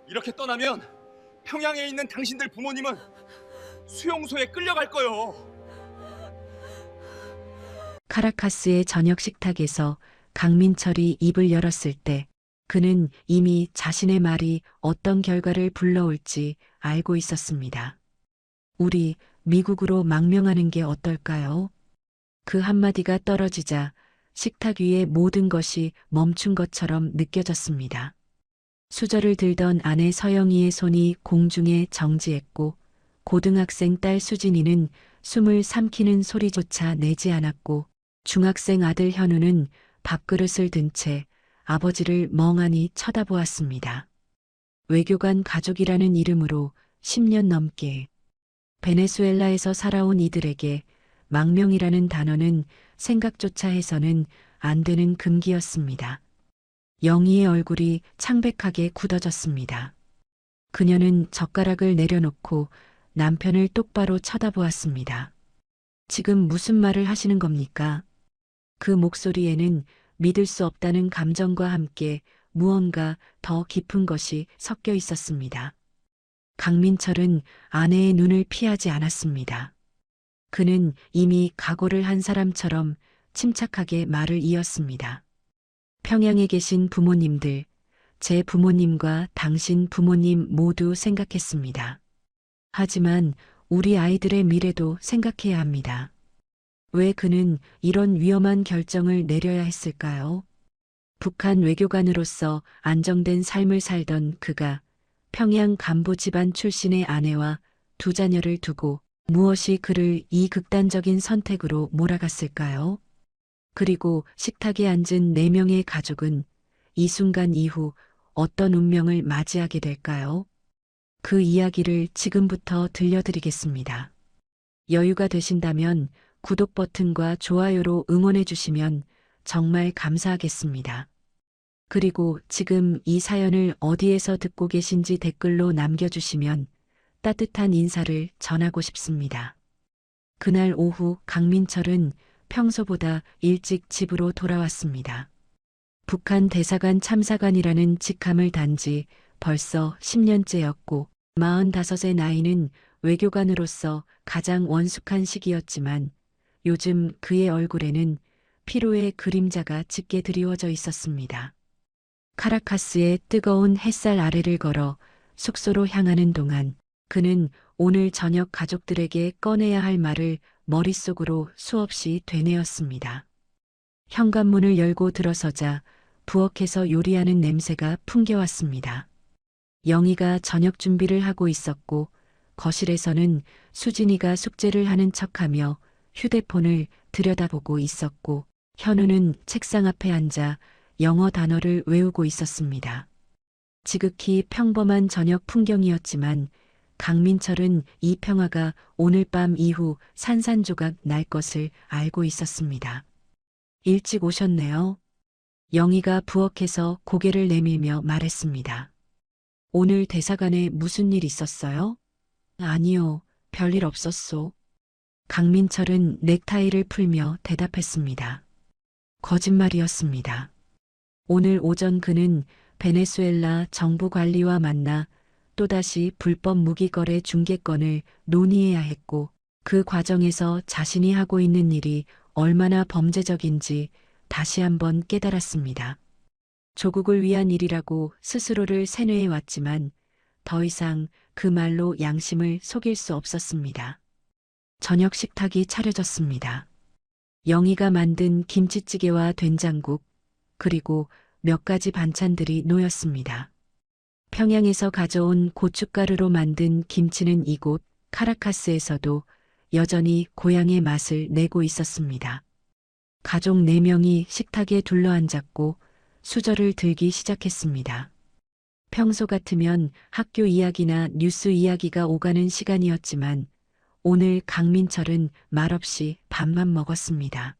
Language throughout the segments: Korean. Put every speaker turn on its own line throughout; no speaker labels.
이렇게 떠나면 평양에 있는 당신들 부모님은 수용소에 끌려갈 거요.
카라카스의 저녁 식탁에서 강민철이 입을 열었을 때 그는 이미 자신의 말이 어떤 결과를 불러올지 알고 있었습니다. 우리 미국으로 망명하는 게 어떨까요? 그 한마디가 떨어지자 식탁 위의 모든 것이 멈춘 것처럼 느껴졌습니다. 수저를 들던 아내 서영이의 손이 공중에 정지했고 고등학생 딸 수진이는 숨을 삼키는 소리조차 내지 않았고 중학생 아들 현우는 밥그릇을 든 채 아버지를 멍하니 쳐다보았습니다. 외교관 가족이라는 이름으로 10년 넘게 베네수엘라에서 살아온 이들에게 망명이라는 단어는 생각조차 해서는 안 되는 금기였습니다. 영희의 얼굴이 창백하게 굳어졌습니다. 그녀는 젓가락을 내려놓고 남편을 똑바로 쳐다보았습니다. 지금 무슨 말을 하시는 겁니까? 그 목소리에는 믿을 수 없다는 감정과 함께 무언가 더 깊은 것이 섞여 있었습니다. 강민철은 아내의 눈을 피하지 않았습니다. 그는 이미 각오를 한 사람처럼 침착하게 말을 이었습니다. 평양에 계신 부모님들, 제 부모님과 당신 부모님 모두 생각했습니다. 하지만 우리 아이들의 미래도 생각해야 합니다. 왜 그는 이런 위험한 결정을 내려야 했을까요? 북한 외교관으로서 안정된 삶을 살던 그가 평양 간부 집안 출신의 아내와 두 자녀를 두고 무엇이 그를 이 극단적인 선택으로 몰아갔을까요? 그리고 식탁에 앉은 4명의 가족은 이 순간 이후 어떤 운명을 맞이하게 될까요? 그 이야기를 지금부터 들려드리겠습니다. 여유가 되신다면 구독 버튼과 좋아요로 응원해 주시면 정말 감사하겠습니다. 그리고 지금 이 사연을 어디에서 듣고 계신지 댓글로 남겨주시면 따뜻한 인사를 전하고 싶습니다. 그날 오후 강민철은 평소보다 일찍 집으로 돌아왔습니다. 북한 대사관 참사관이라는 직함을 단 지 벌써 10년째였고 45의 나이는 외교관으로서 가장 원숙한 시기였지만 요즘 그의 얼굴에는 피로의 그림자가 짙게 드리워져 있었습니다. 카라카스의 뜨거운 햇살 아래를 걸어 숙소로 향하는 동안 그는 오늘 저녁 가족들에게 꺼내야 할 말을 머릿속으로 수없이 되뇌었습니다. 현관문을 열고 들어서자 부엌에서 요리하는 냄새가 풍겨왔습니다. 영희가 저녁 준비를 하고 있었고 거실에서는 수진이가 숙제를 하는 척하며 휴대폰을 들여다보고 있었고 현우는 책상 앞에 앉아 영어 단어를 외우고 있었습니다. 지극히 평범한 저녁 풍경이었지만 강민철은 이 평화가 오늘 밤 이후 산산조각 날 것을 알고 있었습니다. 일찍 오셨네요. 영희가 부엌에서 고개를 내밀며 말했습니다. 오늘 대사관에 무슨 일 있었어요? 아니요, 별일 없었소. 강민철은 넥타이를 풀며 대답했습니다. 거짓말이었습니다. 오늘 오전 그는 베네수엘라 정부 관리와 만나 또다시 불법 무기거래 중개권을 논의해야 했고 그 과정에서 자신이 하고 있는 일이 얼마나 범죄적인지 다시 한번 깨달았습니다. 조국을 위한 일이라고 스스로를 세뇌해 왔지만 더 이상 그 말로 양심을 속일 수 없었습니다. 저녁 식탁이 차려졌습니다. 영희가 만든 김치찌개와 된장국 그리고 몇 가지 반찬들이 놓였습니다. 평양에서 가져온 고춧가루로 만든 김치는 이곳 카라카스에서도 여전히 고향의 맛을 내고 있었습니다. 가족 4명이 식탁에 둘러앉았고 수저를 들기 시작했습니다. 평소 같으면 학교 이야기나 뉴스 이야기가 오가는 시간이었지만 오늘 강민철은 말없이 밥만 먹었습니다.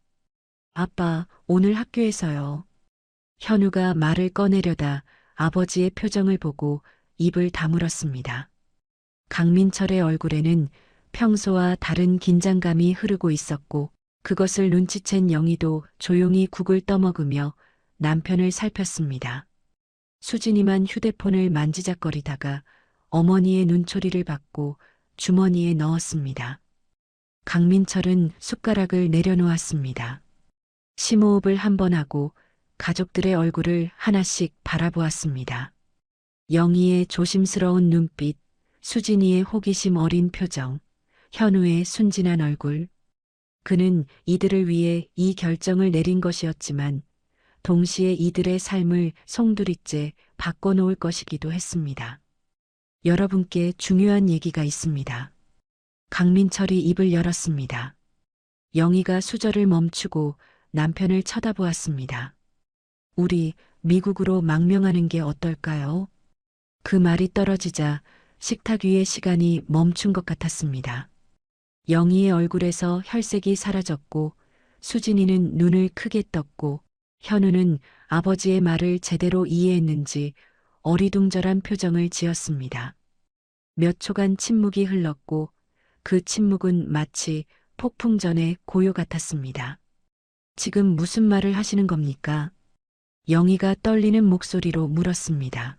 아빠, 오늘 학교에서요. 현우가 말을 꺼내려다 아버지의 표정을 보고 입을 다물었습니다. 강민철의 얼굴에는 평소와 다른 긴장감이 흐르고 있었고 그것을 눈치챈 영희도 조용히 국을 떠먹으며 남편을 살폈습니다. 수진이만 휴대폰을 만지작거리다가 어머니의 눈초리를 받고 주머니에 넣었습니다. 강민철은 숟가락을 내려놓았습니다. 심호흡을 한 번 하고 가족들의 얼굴을 하나씩 바라보았습니다. 영희의 조심스러운 눈빛, 수진이의 호기심 어린 표정, 현우의 순진한 얼굴. 그는 이들을 위해 이 결정을 내린 것이었지만 동시에 이들의 삶을 송두리째 바꿔놓을 것이기도 했습니다. 여러분께 중요한 얘기가 있습니다. 강민철이 입을 열었습니다. 영희가 수저를 멈추고 남편을 쳐다보았습니다. 우리 미국으로 망명하는 게 어떨까요? 그 말이 떨어지자 식탁 위의 시간이 멈춘 것 같았습니다. 영희의 얼굴에서 혈색이 사라졌고 수진이는 눈을 크게 떴고 현우는 아버지의 말을 제대로 이해했는지 어리둥절한 표정을 지었습니다. 몇 초간 침묵이 흘렀고 그 침묵은 마치 폭풍 전의 고요 같았습니다. 지금 무슨 말을 하시는 겁니까? 영희가 떨리는 목소리로 물었습니다.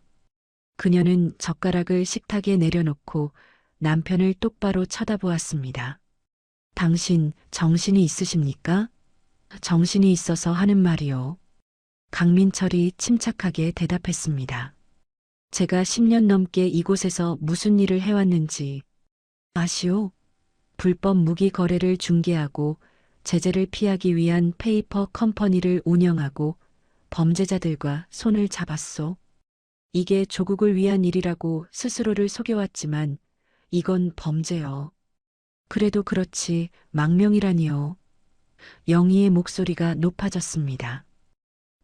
그녀는 젓가락을 식탁에 내려놓고 남편을 똑바로 쳐다보았습니다. 당신 정신이 있으십니까? 정신이 있어서 하는 말이요. 강민철이 침착하게 대답했습니다. 제가 10년 넘게 이곳에서 무슨 일을 해왔는지 아시오? 불법 무기 거래를 중개하고 제재를 피하기 위한 페이퍼 컴퍼니를 운영하고 범죄자들과 손을 잡았소. 이게 조국을 위한 일이라고 스스로를 속여왔지만 이건 범죄요. 그래도 그렇지 망명이라니요. 영희의 목소리가 높아졌습니다.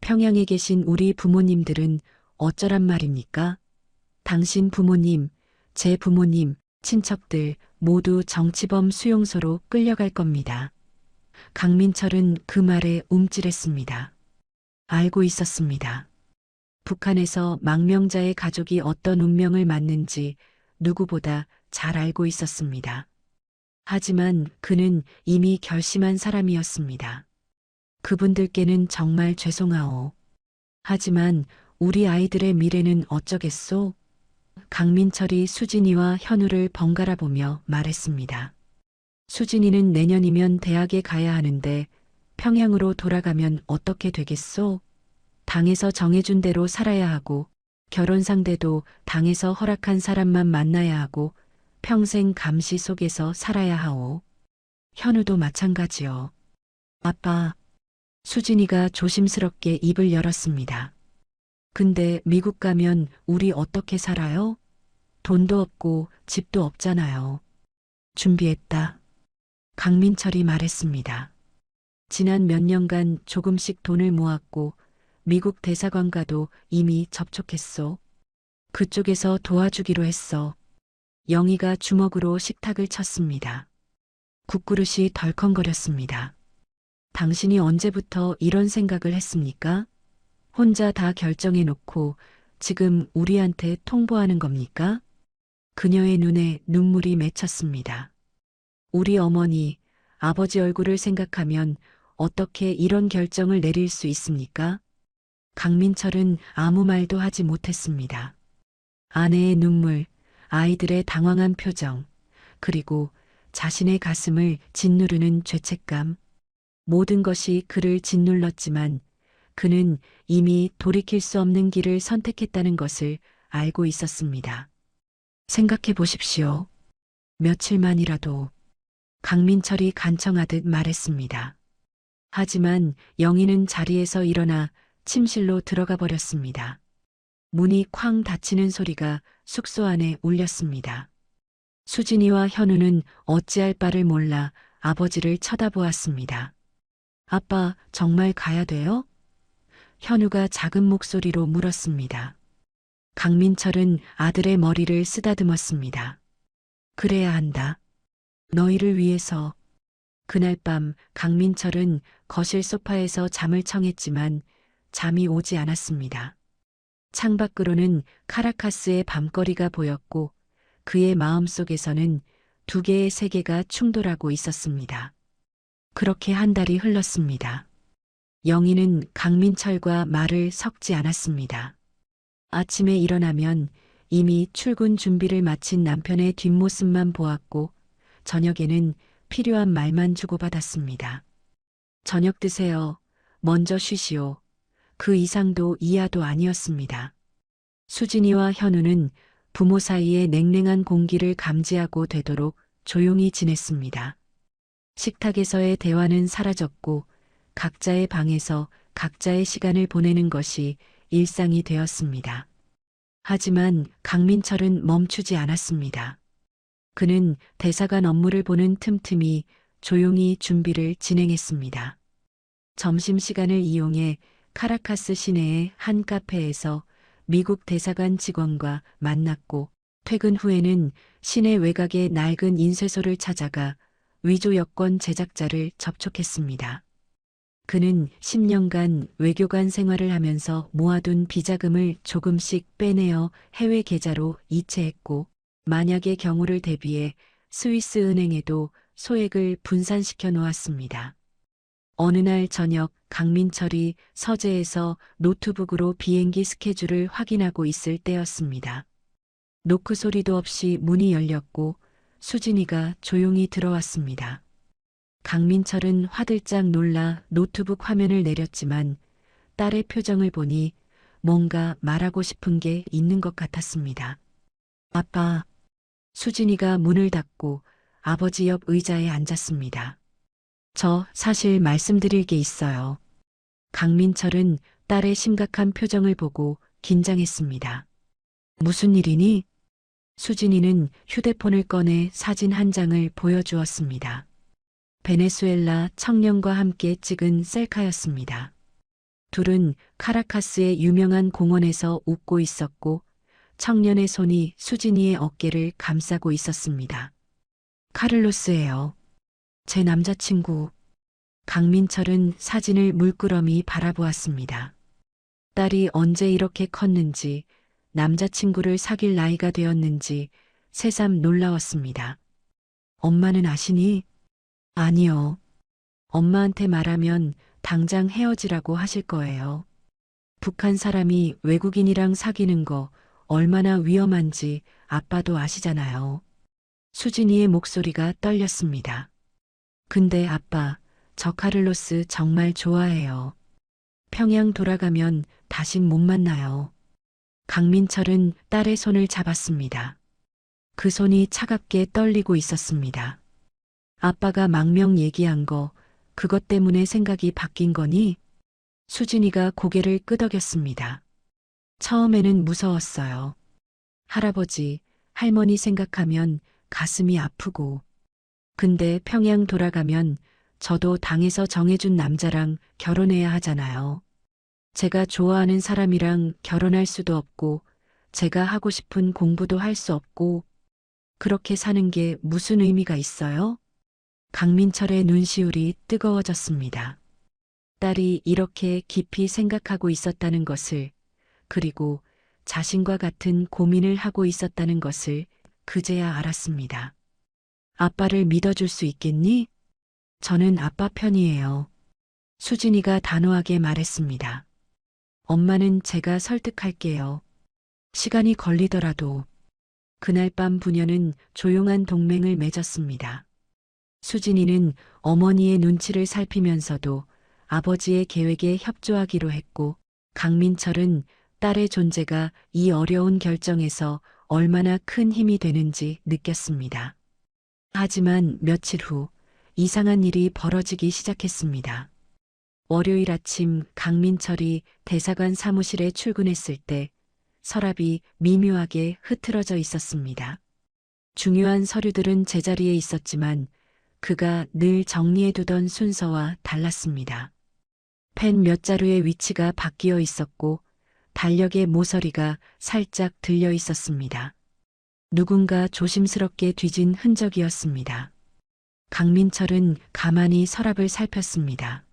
평양에 계신 우리 부모님들은 어쩌란 말입니까? 당신 부모님, 제 부모님, 친척들 모두 정치범 수용소로 끌려갈 겁니다. 강민철은 그 말에 움찔했습니다. 알고 있었습니다. 북한에서 망명자의 가족이 어떤 운명을 맞는지 누구보다 잘 알고 있었습니다. 하지만 그는 이미 결심한 사람이었습니다. 그분들께는 정말 죄송하오. 하지만 우리 아이들의 미래는 어쩌겠소? 강민철이 수진이와 현우를 번갈아 보며 말했습니다. 수진이는 내년이면 대학에 가야 하는데 평양으로 돌아가면 어떻게 되겠소? 당에서 정해준 대로 살아야 하고 결혼 상대도 당에서 허락한 사람만 만나야 하고 평생 감시 속에서 살아야 하오. 현우도 마찬가지요. 아빠. 수진이가 조심스럽게 입을 열었습니다. 근데 미국 가면 우리 어떻게 살아요? 돈도 없고 집도 없잖아요. 준비했다. 강민철이 말했습니다. 지난 몇 년간 조금씩 돈을 모았고 미국 대사관과도 이미 접촉했소. 그쪽에서 도와주기로 했어. 영희가 주먹으로 식탁을 쳤습니다. 국그릇이 덜컹거렸습니다. 당신이 언제부터 이런 생각을 했습니까? 혼자 다 결정해놓고 지금 우리한테 통보하는 겁니까? 그녀의 눈에 눈물이 맺혔습니다. 우리 어머니, 아버지 얼굴을 생각하면 어떻게 이런 결정을 내릴 수 있습니까? 강민철은 아무 말도 하지 못했습니다. 아내의 눈물, 아이들의 당황한 표정, 그리고 자신의 가슴을 짓누르는 죄책감. 모든 것이 그를 짓눌렀지만 그는 이미 돌이킬 수 없는 길을 선택했다는 것을 알고 있었습니다. 생각해 보십시오. 며칠만이라도 강민철이 간청하듯 말했습니다. 하지만 영희는 자리에서 일어나 침실로 들어가 버렸습니다. 문이 쾅 닫히는 소리가 숙소 안에 울렸습니다. 수진이와 현우는 어찌할 바를 몰라 아버지를 쳐다보았습니다. 아빠, 정말 가야 돼요? 현우가 작은 목소리로 물었습니다. 강민철은 아들의 머리를 쓰다듬었습니다. 그래야 한다. 너희를 위해서. 그날 밤 강민철은 거실 소파에서 잠을 청했지만 잠이 오지 않았습니다. 창밖으로는 카라카스의 밤거리가 보였고 그의 마음속에서는 두 개의 세계가 충돌하고 있었습니다. 그렇게 한 달이 흘렀습니다. 영희는 강민철과 말을 섞지 않았습니다. 아침에 일어나면 이미 출근 준비를 마친 남편의 뒷모습만 보았고 저녁에는 필요한 말만 주고받았습니다. 저녁 드세요. 먼저 쉬시오. 그 이상도 이하도 아니었습니다. 수진이와 현우는 부모 사이의 냉랭한 공기를 감지하고 되도록 조용히 지냈습니다. 식탁에서의 대화는 사라졌고 각자의 방에서 각자의 시간을 보내는 것이 일상이 되었습니다. 하지만 강민철은 멈추지 않았습니다. 그는 대사관 업무를 보는 틈틈이 조용히 준비를 진행했습니다. 점심시간을 이용해 카라카스 시내의 한 카페에서 미국 대사관 직원과 만났고 퇴근 후에는 시내 외곽의 낡은 인쇄소를 찾아가 위조 여권 제작자를 접촉했습니다. 그는 10년간 외교관 생활을 하면서 모아둔 비자금을 조금씩 빼내어 해외 계좌로 이체했고 만약의 경우를 대비해 스위스 은행에도 소액을 분산시켜 놓았습니다. 어느 날 저녁 강민철이 서재에서 노트북으로 비행기 스케줄을 확인하고 있을 때였습니다. 노크 소리도 없이 문이 열렸고 수진이가 조용히 들어왔습니다. 강민철은 화들짝 놀라 노트북 화면을 내렸지만 딸의 표정을 보니 뭔가 말하고 싶은 게 있는 것 같았습니다. 아빠. 수진이가 문을 닫고 아버지 옆 의자에 앉았습니다. 저 사실 말씀드릴 게 있어요. 강민철은 딸의 심각한 표정을 보고 긴장했습니다. 무슨 일이니? 수진이는 휴대폰을 꺼내 사진 한 장을 보여주었습니다. 베네수엘라 청년과 함께 찍은 셀카였습니다. 둘은 카라카스의 유명한 공원에서 웃고 있었고 청년의 손이 수진이의 어깨를 감싸고 있었습니다. 카를로스예요. 제 남자친구. 강민철은 사진을 물끄러미 바라보았습니다. 딸이 언제 이렇게 컸는지, 남자친구를 사귈 나이가 되었는지 새삼 놀라웠습니다. 엄마는 아시니? 아니요. 엄마한테 말하면 당장 헤어지라고 하실 거예요. 북한 사람이 외국인이랑 사귀는 거 얼마나 위험한지 아빠도 아시잖아요. 수진이의 목소리가 떨렸습니다. 근데 아빠, 저 카를로스 정말 좋아해요. 평양 돌아가면 다신 못 만나요. 강민철은 딸의 손을 잡았습니다. 그 손이 차갑게 떨리고 있었습니다. 아빠가 망명 얘기한 거, 그것 때문에 생각이 바뀐 거니? 수진이가 고개를 끄덕였습니다. 처음에는 무서웠어요. 할아버지, 할머니 생각하면 가슴이 아프고. 근데 평양 돌아가면 저도 당에서 정해준 남자랑 결혼해야 하잖아요. 제가 좋아하는 사람이랑 결혼할 수도 없고, 제가 하고 싶은 공부도 할 수 없고, 그렇게 사는 게 무슨 의미가 있어요? 강민철의 눈시울이 뜨거워졌습니다. 딸이 이렇게 깊이 생각하고 있었다는 것을, 그리고 자신과 같은 고민을 하고 있었다는 것을 그제야 알았습니다. 아빠를 믿어줄 수 있겠니? 저는 아빠 편이에요. 수진이가 단호하게 말했습니다. 엄마는 제가 설득할게요. 시간이 걸리더라도. 그날 밤 부녀는 조용한 동맹을 맺었습니다. 수진이는 어머니의 눈치를 살피면서도 아버지의 계획에 협조하기로 했고, 강민철은 딸의 존재가 이 어려운 결정에서 얼마나 큰 힘이 되는지 느꼈습니다. 하지만 며칠 후 이상한 일이 벌어지기 시작했습니다. 월요일 아침 강민철이 대사관 사무실에 출근했을 때 서랍이 미묘하게 흐트러져 있었습니다. 중요한 서류들은 제자리에 있었지만 그가 늘 정리해두던 순서와 달랐습니다. 펜 몇 자루의 위치가 바뀌어 있었고 달력의 모서리가 살짝 들려 있었습니다. 누군가 조심스럽게 뒤진 흔적이었습니다. 강민철은 가만히 서랍을 살폈습니다.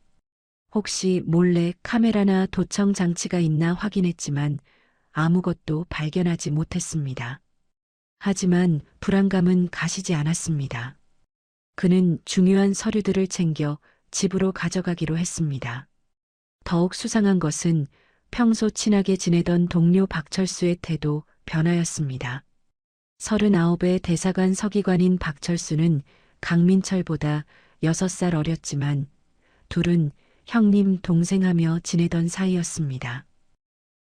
혹시 몰래 카메라나 도청 장치가 있나 확인했지만 아무것도 발견하지 못했습니다. 하지만 불안감은 가시지 않았습니다. 그는 중요한 서류들을 챙겨 집으로 가져가기로 했습니다. 더욱 수상한 것은 평소 친하게 지내던 동료 박철수의 태도 변하였습니다. 39의 대사관 서기관인 박철수는 강민철보다 6살 어렸지만 둘은 형님 동생하며 지내던 사이였습니다.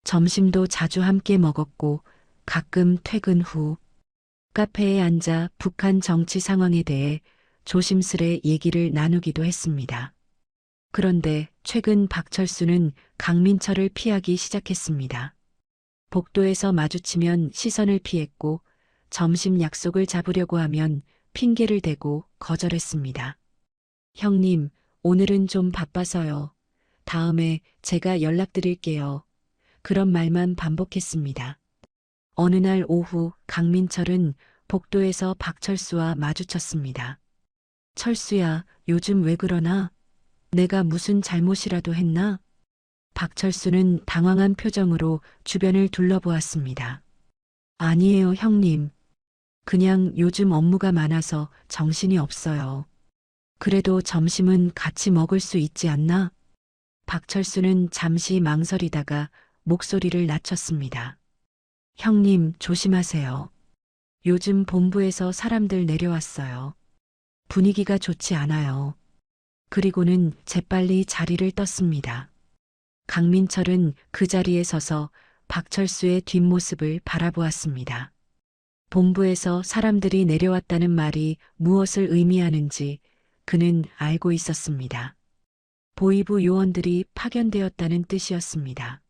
점심도 자주 함께 먹었고 가끔 퇴근 후 카페에 앉아 북한 정치 상황에 대해 조심스레 얘기를 나누기도 했습니다. 그런데 최근 박철수는 강민철을 피하기 시작했습니다. 복도에서 마주치면 시선을 피했고 점심 약속을 잡으려고 하면 핑계를 대고 거절했습니다. 형님, 오늘은 좀 바빠서요. 다음에 제가 연락드릴게요. 그런 말만 반복했습니다. 어느 날 오후 강민철은 복도에서 박철수와 마주쳤습니다. 철수야, 요즘 왜 그러나? 내가 무슨 잘못이라도 했나? 박철수는 당황한 표정으로 주변을 둘러보았습니다. 아니에요, 형님. 그냥 요즘 업무가 많아서 정신이 없어요. 그래도 점심은 같이 먹을 수 있지 않나? 박철수는 잠시 망설이다가 목소리를 낮췄습니다. 형님, 조심하세요. 요즘 본부에서 사람들 내려왔어요. 분위기가 좋지 않아요. 그리고는 재빨리 자리를 떴습니다. 강민철은 그 자리에 서서 박철수의 뒷모습을 바라보았습니다. 본부에서 사람들이 내려왔다는 말이 무엇을 의미하는지 그는 알고 있었습니다. 보위부 요원들이 파견되었다는 뜻이었습니다.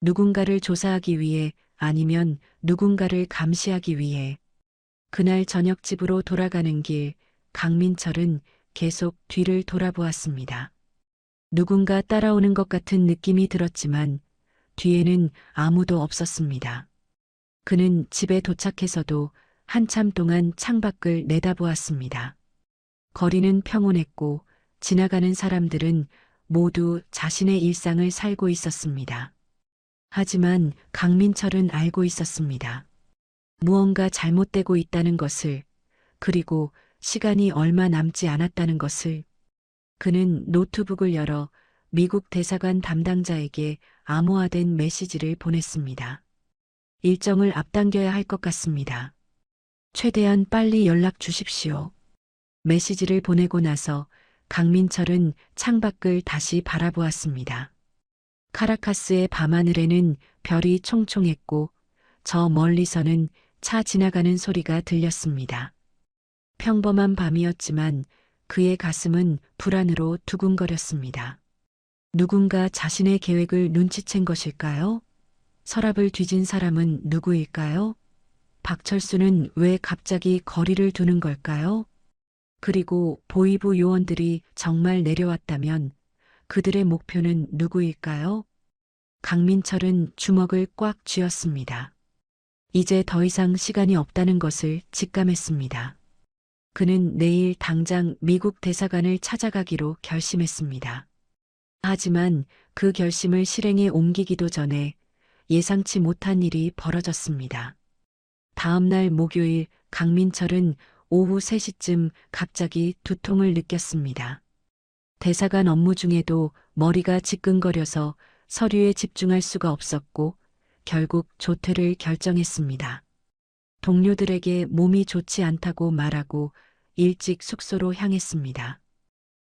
누군가를 조사하기 위해 아니면 누군가를 감시하기 위해. 그날 저녁 집으로 돌아가는 길 강민철은 계속 뒤를 돌아보았습니다. 누군가 따라오는 것 같은 느낌이 들었지만 뒤에는 아무도 없었습니다. 그는 집에 도착해서도 한참 동안 창밖을 내다보았습니다. 거리는 평온했고 지나가는 사람들은 모두 자신의 일상을 살고 있었습니다. 하지만 강민철은 알고 있었습니다. 무언가 잘못되고 있다는 것을, 그리고 시간이 얼마 남지 않았다는 것을. 그는 노트북을 열어 미국 대사관 담당자에게 암호화된 메시지를 보냈습니다. 일정을 앞당겨야 할 것 같습니다. 최대한 빨리 연락 주십시오. 메시지를 보내고 나서 강민철은 창밖을 다시 바라보았습니다. 카라카스의 밤하늘에는 별이 총총했고 저 멀리서는 차 지나가는 소리가 들렸습니다. 평범한 밤이었지만 그의 가슴은 불안으로 두근거렸습니다. 누군가 자신의 계획을 눈치챈 것일까요? 서랍을 뒤진 사람은 누구일까요? 박철수는 왜 갑자기 거리를 두는 걸까요? 그리고 보위부 요원들이 정말 내려왔다면 그들의 목표는 누구일까요? 강민철은 주먹을 꽉 쥐었습니다. 이제 더 이상 시간이 없다는 것을 직감했습니다. 그는 내일 당장 미국 대사관을 찾아가기로 결심했습니다. 하지만 그 결심을 실행에 옮기기도 전에 예상치 못한 일이 벌어졌습니다. 다음 날 목요일 강민철은 오후 3시쯤 갑자기 두통을 느꼈습니다. 대사관 업무 중에도 머리가 지끈거려서 서류에 집중할 수가 없었고 결국 조퇴를 결정했습니다. 동료들에게 몸이 좋지 않다고 말하고 일찍 숙소로 향했습니다.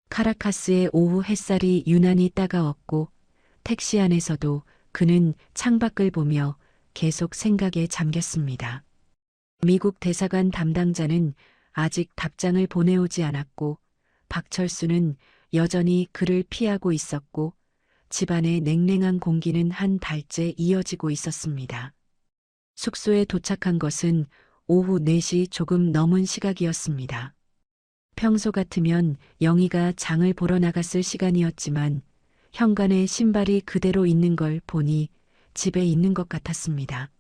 카라카스의 오후 햇살이 유난히 따가웠고 택시 안에서도 그는 창밖을 보며 계속 생각에 잠겼습니다. 미국 대사관 담당자는 아직 답장을 보내오지 않았고 박철수는 여전히 그를 피하고 있었고 집안의 냉랭한 공기는 한 달째 이어지고 있었습니다. 숙소에 도착한 것은 오후 4시 조금 넘은 시각이었습니다. 평소 같으면 영희가 장을 보러 나갔을 시간이었지만 현관에 신발이 그대로 있는 걸 보니 집에 있는 것 같았습니다.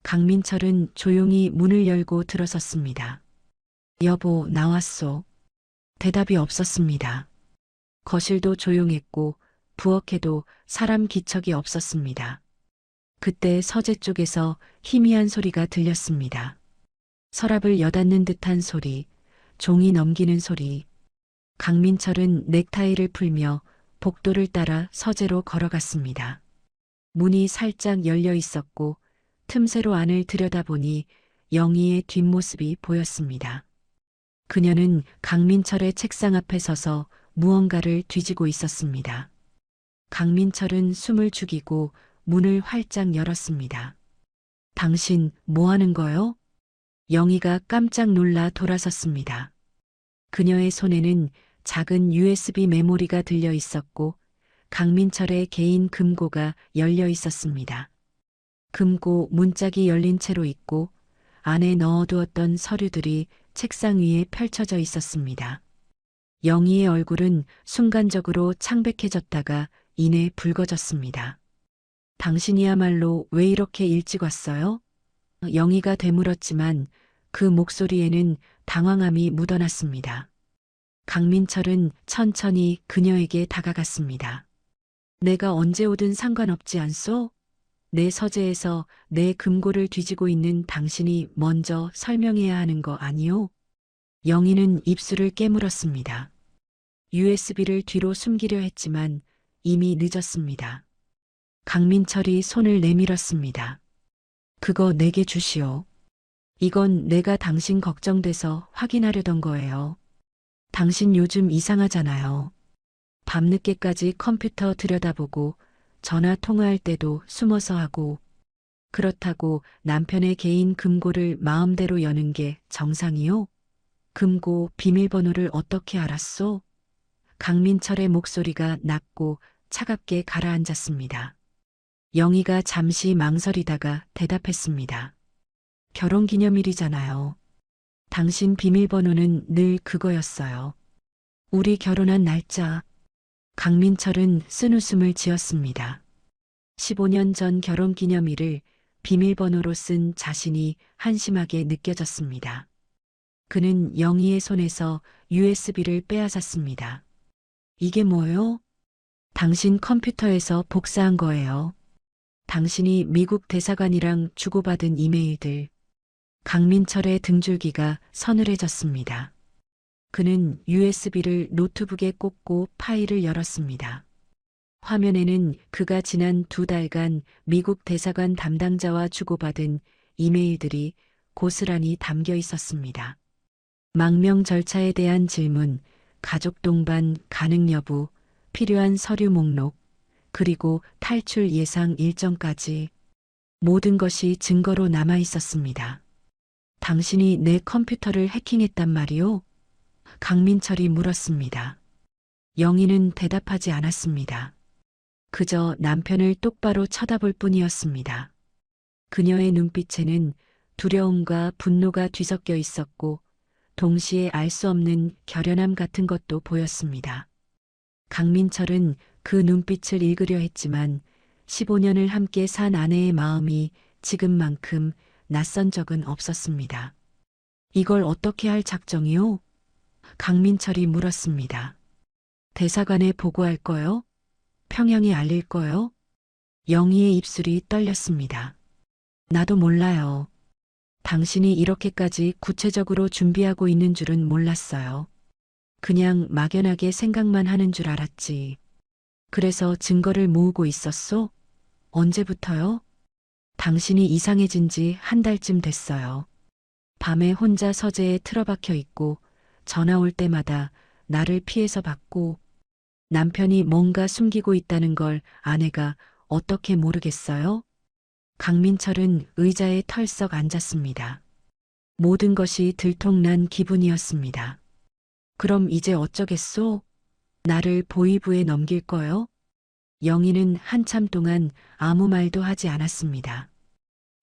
강민철은 조용히 문을 열고 들어섰습니다. 여보, 나왔소. 대답이 없었습니다. 거실도 조용했고 부엌에도 사람 기척이 없었습니다. 그때 서재 쪽에서 희미한 소리가 들렸습니다. 서랍을 여닫는 듯한 소리, 종이 넘기는 소리. 강민철은 넥타이를 풀며 복도를 따라 서재로 걸어갔습니다. 문이 살짝 열려 있었고 틈새로 안을 들여다보니 영희의 뒷모습이 보였습니다. 그녀는 강민철의 책상 앞에 서서 무언가를 뒤지고 있었습니다. 강민철은 숨을 죽이고 문을 활짝 열었습니다. 당신 뭐 하는 거요? 영희가 깜짝 놀라 돌아섰습니다. 그녀의 손에는 작은 USB 메모리가 들려 있었고 강민철의 개인 금고가 열려 있었습니다. 금고 문짝이 열린 채로 있고 안에 넣어두었던 서류들이 책상 위에 펼쳐져 있었습니다. 영희의 얼굴은 순간적으로 창백해졌다가 이내 붉어졌습니다. 당신이야말로 왜 이렇게 일찍 왔어요? 영희가 되물었지만 그 목소리에는 당황함이 묻어났습니다. 강민철은 천천히 그녀에게 다가갔습니다. 내가 언제 오든 상관없지 않소? 내 서재에서 내 금고를 뒤지고 있는 당신이 먼저 설명해야 하는 거 아니오? 영희는 입술을 깨물었습니다. USB를 뒤로 숨기려 했지만 이미 늦었습니다. 강민철이 손을 내밀었습니다. 그거 내게 주시오. 이건 내가 당신 걱정돼서 확인하려던 거예요. 당신 요즘 이상하잖아요. 밤늦게까지 컴퓨터 들여다보고 전화 통화할 때도 숨어서 하고 그렇다고 남편의 개인 금고를 마음대로 여는 게 정상이요? 금고 비밀번호를 어떻게 알았소? 강민철의 목소리가 낮고 차갑게 가라앉았습니다. 영희가 잠시 망설이다가 대답했습니다. 결혼기념일이잖아요. 당신 비밀번호는 늘 그거였어요. 우리 결혼한 날짜. 강민철은 쓴웃음을 지었습니다. 15년 전 결혼기념일을 비밀번호로 쓴 자신이 한심하게 느껴졌습니다. 그는 영희의 손에서 USB를 빼앗았습니다. 이게 뭐요? 당신 컴퓨터에서 복사한 거예요. 당신이 미국 대사관이랑 주고받은 이메일들. 강민철의 등줄기가 서늘해졌습니다. 그는 USB를 노트북에 꽂고 파일을 열었습니다. 화면에는 그가 지난 2달간 미국 대사관 담당자와 주고받은 이메일들이 고스란히 담겨 있었습니다. 망명 절차에 대한 질문, 가족 동반 가능 여부, 필요한 서류 목록, 그리고 탈출 예상 일정까지 모든 것이 증거로 남아 있었습니다. 당신이 내 컴퓨터를 해킹했단 말이오? 강민철이 물었습니다. 영희는 대답하지 않았습니다. 그저 남편을 똑바로 쳐다볼 뿐이었습니다. 그녀의 눈빛에는 두려움과 분노가 뒤섞여 있었고 동시에 알 수 없는 결연함 같은 것도 보였습니다. 강민철은 그 눈빛을 읽으려 했지만 15년을 함께 산 아내의 마음이 지금만큼 낯선 적은 없었습니다. 이걸 어떻게 할 작정이요? 강민철이 물었습니다. 대사관에 보고할 거요? 평양에 알릴 거요? 영희의 입술이 떨렸습니다. 나도 몰라요. 당신이 이렇게까지 구체적으로 준비하고 있는 줄은 몰랐어요. 그냥 막연하게 생각만 하는 줄 알았지. 그래서 증거를 모으고 있었소? 언제부터요? 당신이 이상해진 지 한 달쯤 됐어요. 밤에 혼자 서재에 틀어박혀 있고 전화 올 때마다 나를 피해서 받고 남편이 뭔가 숨기고 있다는 걸 아내가 어떻게 모르겠어요? 강민철은 의자에 털썩 앉았습니다. 모든 것이 들통난 기분이었습니다. 그럼 이제 어쩌겠소? 나를 보위부에 넘길 거요? 영희는 한참 동안 아무 말도 하지 않았습니다.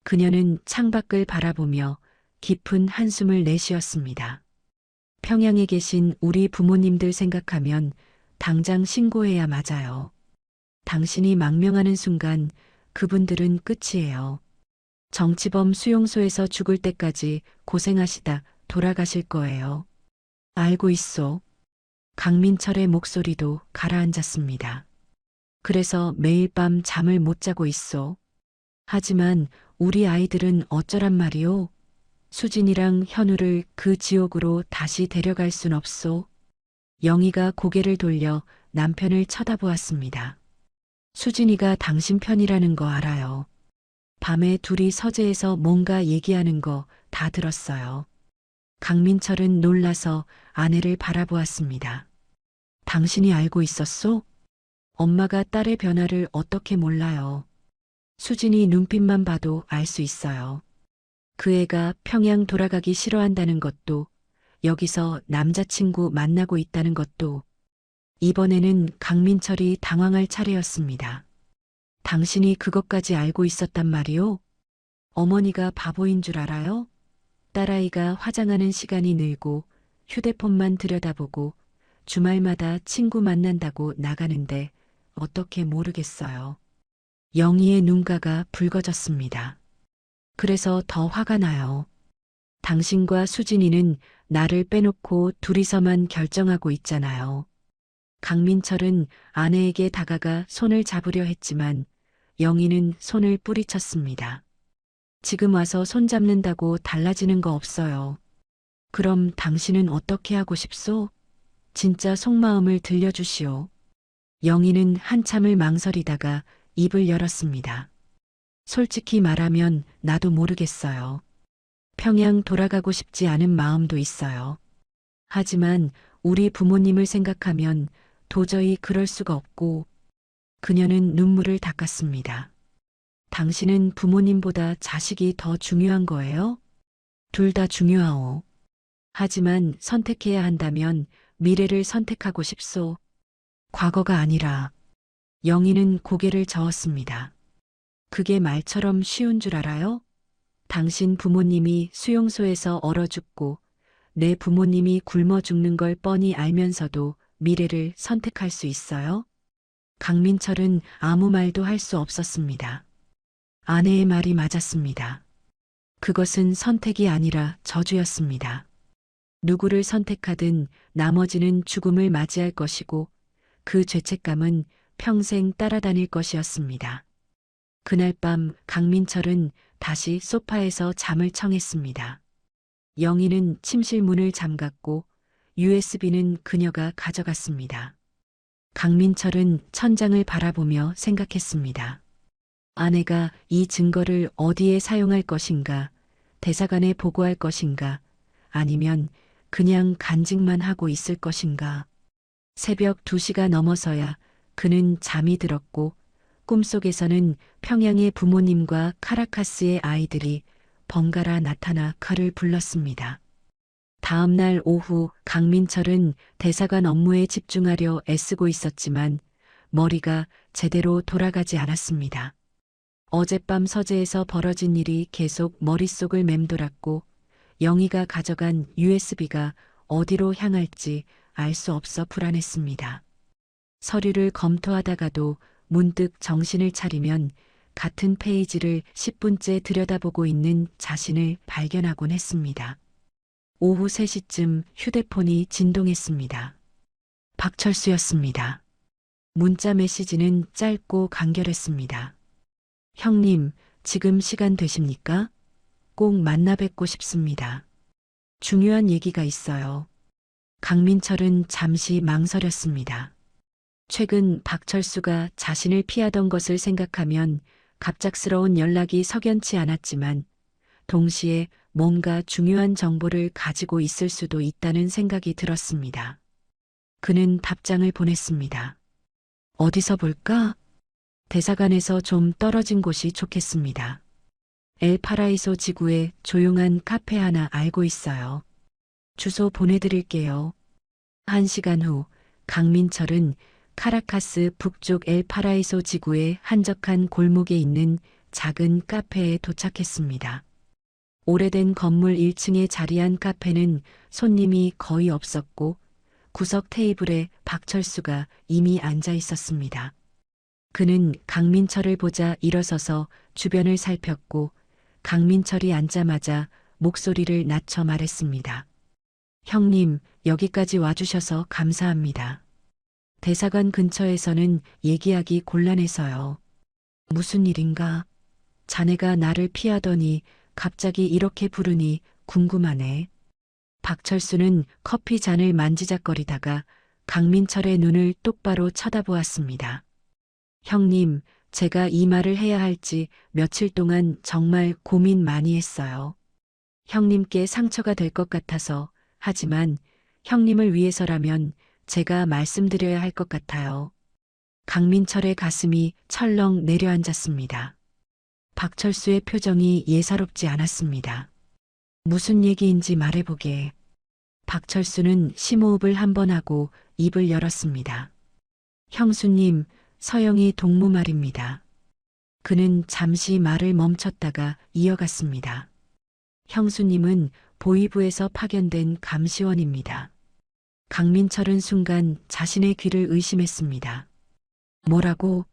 그녀는 창밖을 바라보며 깊은 한숨을 내쉬었습니다. 평양에 계신 우리 부모님들 생각하면 당장 신고해야 맞아요. 당신이 망명하는 순간 그분들은 끝이에요. 정치범 수용소에서 죽을 때까지 고생하시다 돌아가실 거예요. 알고 있소. 강민철의 목소리도 가라앉았습니다. 그래서 매일 밤 잠을 못 자고 있소. 하지만 우리 아이들은 어쩌란 말이오? 수진이랑 현우를 그 지옥으로 다시 데려갈 순 없소. 영희가 고개를 돌려 남편을 쳐다보았습니다. 수진이가 당신 편이라는 거 알아요. 밤에 둘이 서재에서 뭔가 얘기하는 거 다 들었어요. 강민철은 놀라서 아내를 바라보았습니다. 당신이 알고 있었소? 엄마가 딸의 변화를 어떻게 몰라요. 수진이 눈빛만 봐도 알 수 있어요. 그 애가 평양 돌아가기 싫어한다는 것도, 여기서 남자친구 만나고 있다는 것도. 이번에는 강민철이 당황할 차례였습니다. 당신이 그것까지 알고 있었단 말이오? 어머니가 바보인 줄 알아요? 딸아이가 화장하는 시간이 늘고 휴대폰만 들여다보고 주말마다 친구 만난다고 나가는데 어떻게 모르겠어요. 영희의 눈가가 붉어졌습니다. 그래서 더 화가 나요. 당신과 수진이는 나를 빼놓고 둘이서만 결정하고 있잖아요. 강민철은 아내에게 다가가 손을 잡으려 했지만 영희는 손을 뿌리쳤습니다. 지금 와서 손 잡는다고 달라지는 거 없어요. 그럼 당신은 어떻게 하고 싶소? 진짜 속마음을 들려주시오. 영희는 한참을 망설이다가 입을 열었습니다. 솔직히 말하면 나도 모르겠어요. 평양 돌아가고 싶지 않은 마음도 있어요. 하지만 우리 부모님을 생각하면 도저히 그럴 수가 없고. 그녀는 눈물을 닦았습니다. 당신은 부모님보다 자식이 더 중요한 거예요? 둘 다 중요하오. 하지만 선택해야 한다면 미래를 선택하고 싶소. 과거가 아니라. 영희는 고개를 저었습니다. 그게 말처럼 쉬운 줄 알아요? 당신 부모님이 수용소에서 얼어 죽고 내 부모님이 굶어 죽는 걸 뻔히 알면서도 미래를 선택할 수 있어요? 강민철은 아무 말도 할 수 없었습니다. 아내의 말이 맞았습니다. 그것은 선택이 아니라 저주였습니다. 누구를 선택하든 나머지는 죽음을 맞이할 것이고 그 죄책감은 평생 따라다닐 것이었습니다. 그날 밤 강민철은 다시 소파에서 잠을 청했습니다. 영희는 침실 문을 잠갔고 USB는 그녀가 가져갔습니다. 강민철은 천장을 바라보며 생각했습니다. 아내가 이 증거를 어디에 사용할 것인가, 대사관에 보고할 것인가, 아니면 그냥 간직만 하고 있을 것인가. 새벽 2시가 넘어서야 그는 잠이 들었고 꿈속에서는 평양의 부모님과 카라카스의 아이들이 번갈아 나타나 그를 불렀습니다. 다음 날 오후 강민철은 대사관 업무에 집중하려 애쓰고 있었지만 머리가 제대로 돌아가지 않았습니다. 어젯밤 서재에서 벌어진 일이 계속 머릿속을 맴돌았고 영희가 가져간 USB가 어디로 향할지 알 수 없어 불안했습니다. 서류를 검토하다가도 문득 정신을 차리면 같은 페이지를 10분째 들여다보고 있는 자신을 발견하곤 했습니다. 오후 3시쯤 휴대폰이 진동했습니다. 박철수였습니다. 문자 메시지는 짧고 간결했습니다. 형님, 지금 시간 되십니까? 꼭 만나 뵙고 싶습니다. 중요한 얘기가 있어요. 강민철은 잠시 망설였습니다. 최근 박철수가 자신을 피하던 것을 생각하면 갑작스러운 연락이 석연치 않았지만 동시에 뭔가 중요한 정보를 가지고 있을 수도 있다는 생각이 들었습니다. 그는 답장을 보냈습니다. 어디서 볼까? 대사관에서 좀 떨어진 곳이 좋겠습니다. 엘파라이소 지구에 조용한 카페 하나 알고 있어요. 주소 보내드릴게요. 1시간 후 강민철은 카라카스 북쪽 엘파라이소 지구의 한적한 골목에 있는 작은 카페에 도착했습니다. 오래된 건물 1층에 자리한 카페는 손님이 거의 없었고 구석 테이블에 박철수가 이미 앉아 있었습니다. 그는 강민철을 보자 일어서서 주변을 살폈고 강민철이 앉자마자 목소리를 낮춰 말했습니다. 형님, 여기까지 와주셔서 감사합니다. 대사관 근처에서는 얘기하기 곤란해서요. 무슨 일인가? 자네가 나를 피하더니 갑자기 이렇게 부르니 궁금하네. 박철수는 커피 잔을 만지작거리다가 강민철의 눈을 똑바로 쳐다보았습니다. 형님, 제가 이 말을 해야 할지 며칠 동안 정말 고민 많이 했어요. 형님께 상처가 될 것 같아서, 하지만 형님을 위해서라면 제가 말씀드려야 할 것 같아요. 강민철의 가슴이 철렁 내려앉았습니다. 박철수의 표정이 예사롭지 않았습니다. 무슨 얘기인지 말해보게. 박철수는 심호흡을 한 번 하고 입을 열었습니다. 형수님, 서영이 동무 말입니다. 그는 잠시 말을 멈췄다가 이어갔습니다. 형수님은 보위부에서 파견된 감시원입니다. 강민철은 순간 자신의 귀를 의심했습니다. 뭐라고?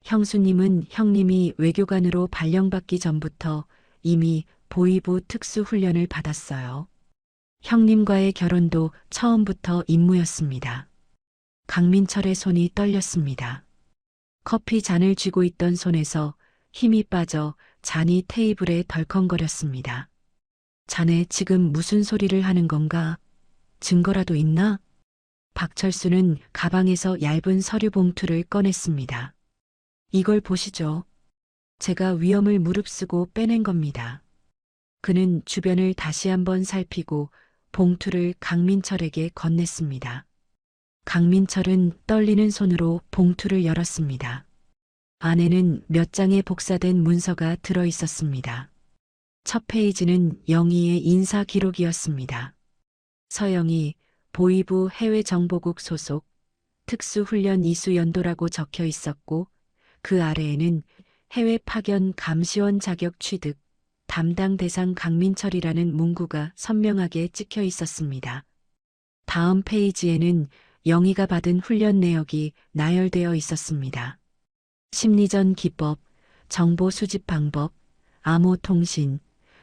형수님은 형님이 외교관으로 발령받기 전부터 이미 보위부 특수훈련을 받았어요. 형님과의 결혼도 처음부터 임무였습니다. 강민철의 손이 떨렸습니다. 커피 잔을 쥐고 있던 손에서 힘이 빠져 잔이 테이블에 덜컹거렸습니다. 자네 지금 무슨 소리를 하는 건가? 증거라도 있나? 박철수는 가방에서 얇은 서류 봉투를 꺼냈습니다. 이걸 보시죠. 제가 위험을 무릅쓰고 빼낸 겁니다. 그는 주변을 다시 한번 살피고 봉투를 강민철에게 건넸습니다. 강민철은 떨리는 손으로 봉투를 열었습니다. 안에는 몇 장의 복사된 문서가 들어 있었습니다. 첫 페이지는 영희의 인사 기록이었습니다. 서영이 보위부 해외정보국 소속 특수훈련 이수 연도라고 적혀 있었고 그 아래에는 해외 파견 감시원 자격 취득 담당 대상 강민철이라는 문구가 선명하게 찍혀 있었습니다. 다음 페이지에는 영희가 받은 훈련 내역이 나열되어 있었습니다. 심리전 기법, 정보 수집 방법, 암호 통신,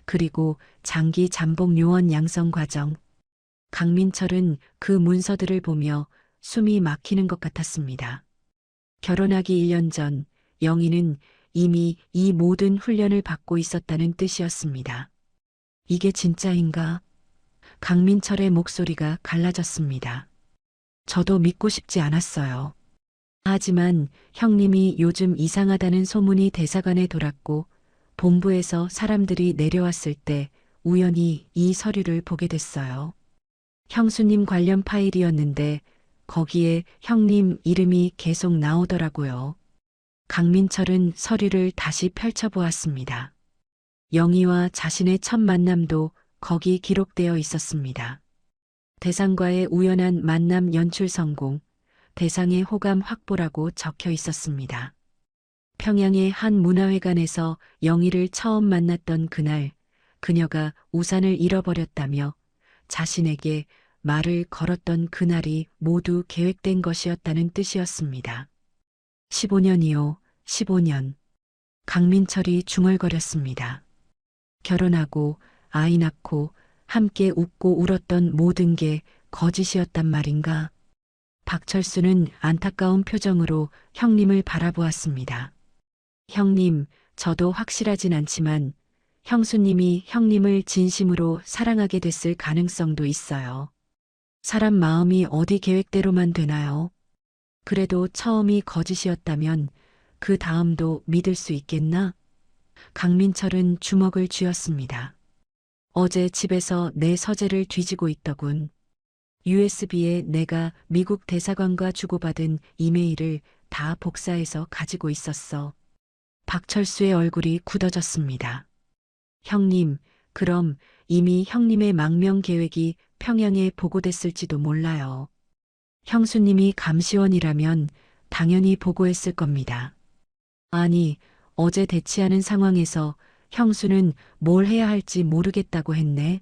그리고 장기 잠복 요원 양성 과정. 강민철은 그 문서들을 보며 숨이 막히는 것 같았습니다. 결혼하기 1년 전 영희는 이미 이 모든 훈련을 받고 있었다는 뜻이었습니다. 이게 진짜인가? 강민철의 목소리가 갈라졌습니다. 저도 믿고 싶지 않았어요. 하지만 형님이 요즘 이상하다는 소문이 대사관에 돌았고 본부에서 사람들이 내려왔을 때 우연히 이 서류를 보게 됐어요. 형수님 관련 파일이었는데 거기에 형님 이름이 계속 나오더라고요. 강민철은 서류를 다시 펼쳐보았습니다. 영희와 자신의 첫 만남도 거기 기록되어 있었습니다. 대상과의 우연한 만남 연출 성공, 대상의 호감 확보라고 적혀 있었습니다. 평양의 한 문화회관에서 영희를 처음 만났던 그날, 그녀가 우산을 잃어버렸다며 자신에게 말을 걸었던 그날이 모두 계획된 것이었다는 뜻이었습니다. 15년이요, 15년. 강민철이 중얼거렸습니다. 결혼하고 아이 낳고 함께 웃고 울었던 모든 게 거짓이었단 말인가? 박철수는 안타까운 표정으로 형님을 바라보았습니다. 형님, 저도 확실하진 않지만 형수님이 형님을 진심으로 사랑하게 됐을 가능성도 있어요. 사람 마음이 어디 계획대로만 되나요? 그래도 처음이 거짓이었다면 그 다음도 믿을 수 있겠나? 강민철은 주먹을 쥐었습니다. 어제 집에서 내 서재를 뒤지고 있더군. USB에 내가 미국 대사관과 주고받은 이메일을 다 복사해서 가지고 있었어. 박철수의 얼굴이 굳어졌습니다. 형님, 그럼 이미 형님의 망명 계획이 평양에 보고됐을지도 몰라요. 형수님이 감시원이라면 당연히 보고했을 겁니다. 아니, 어제 대치하는 상황에서 형수는 뭘 해야 할지 모르겠다고 했네.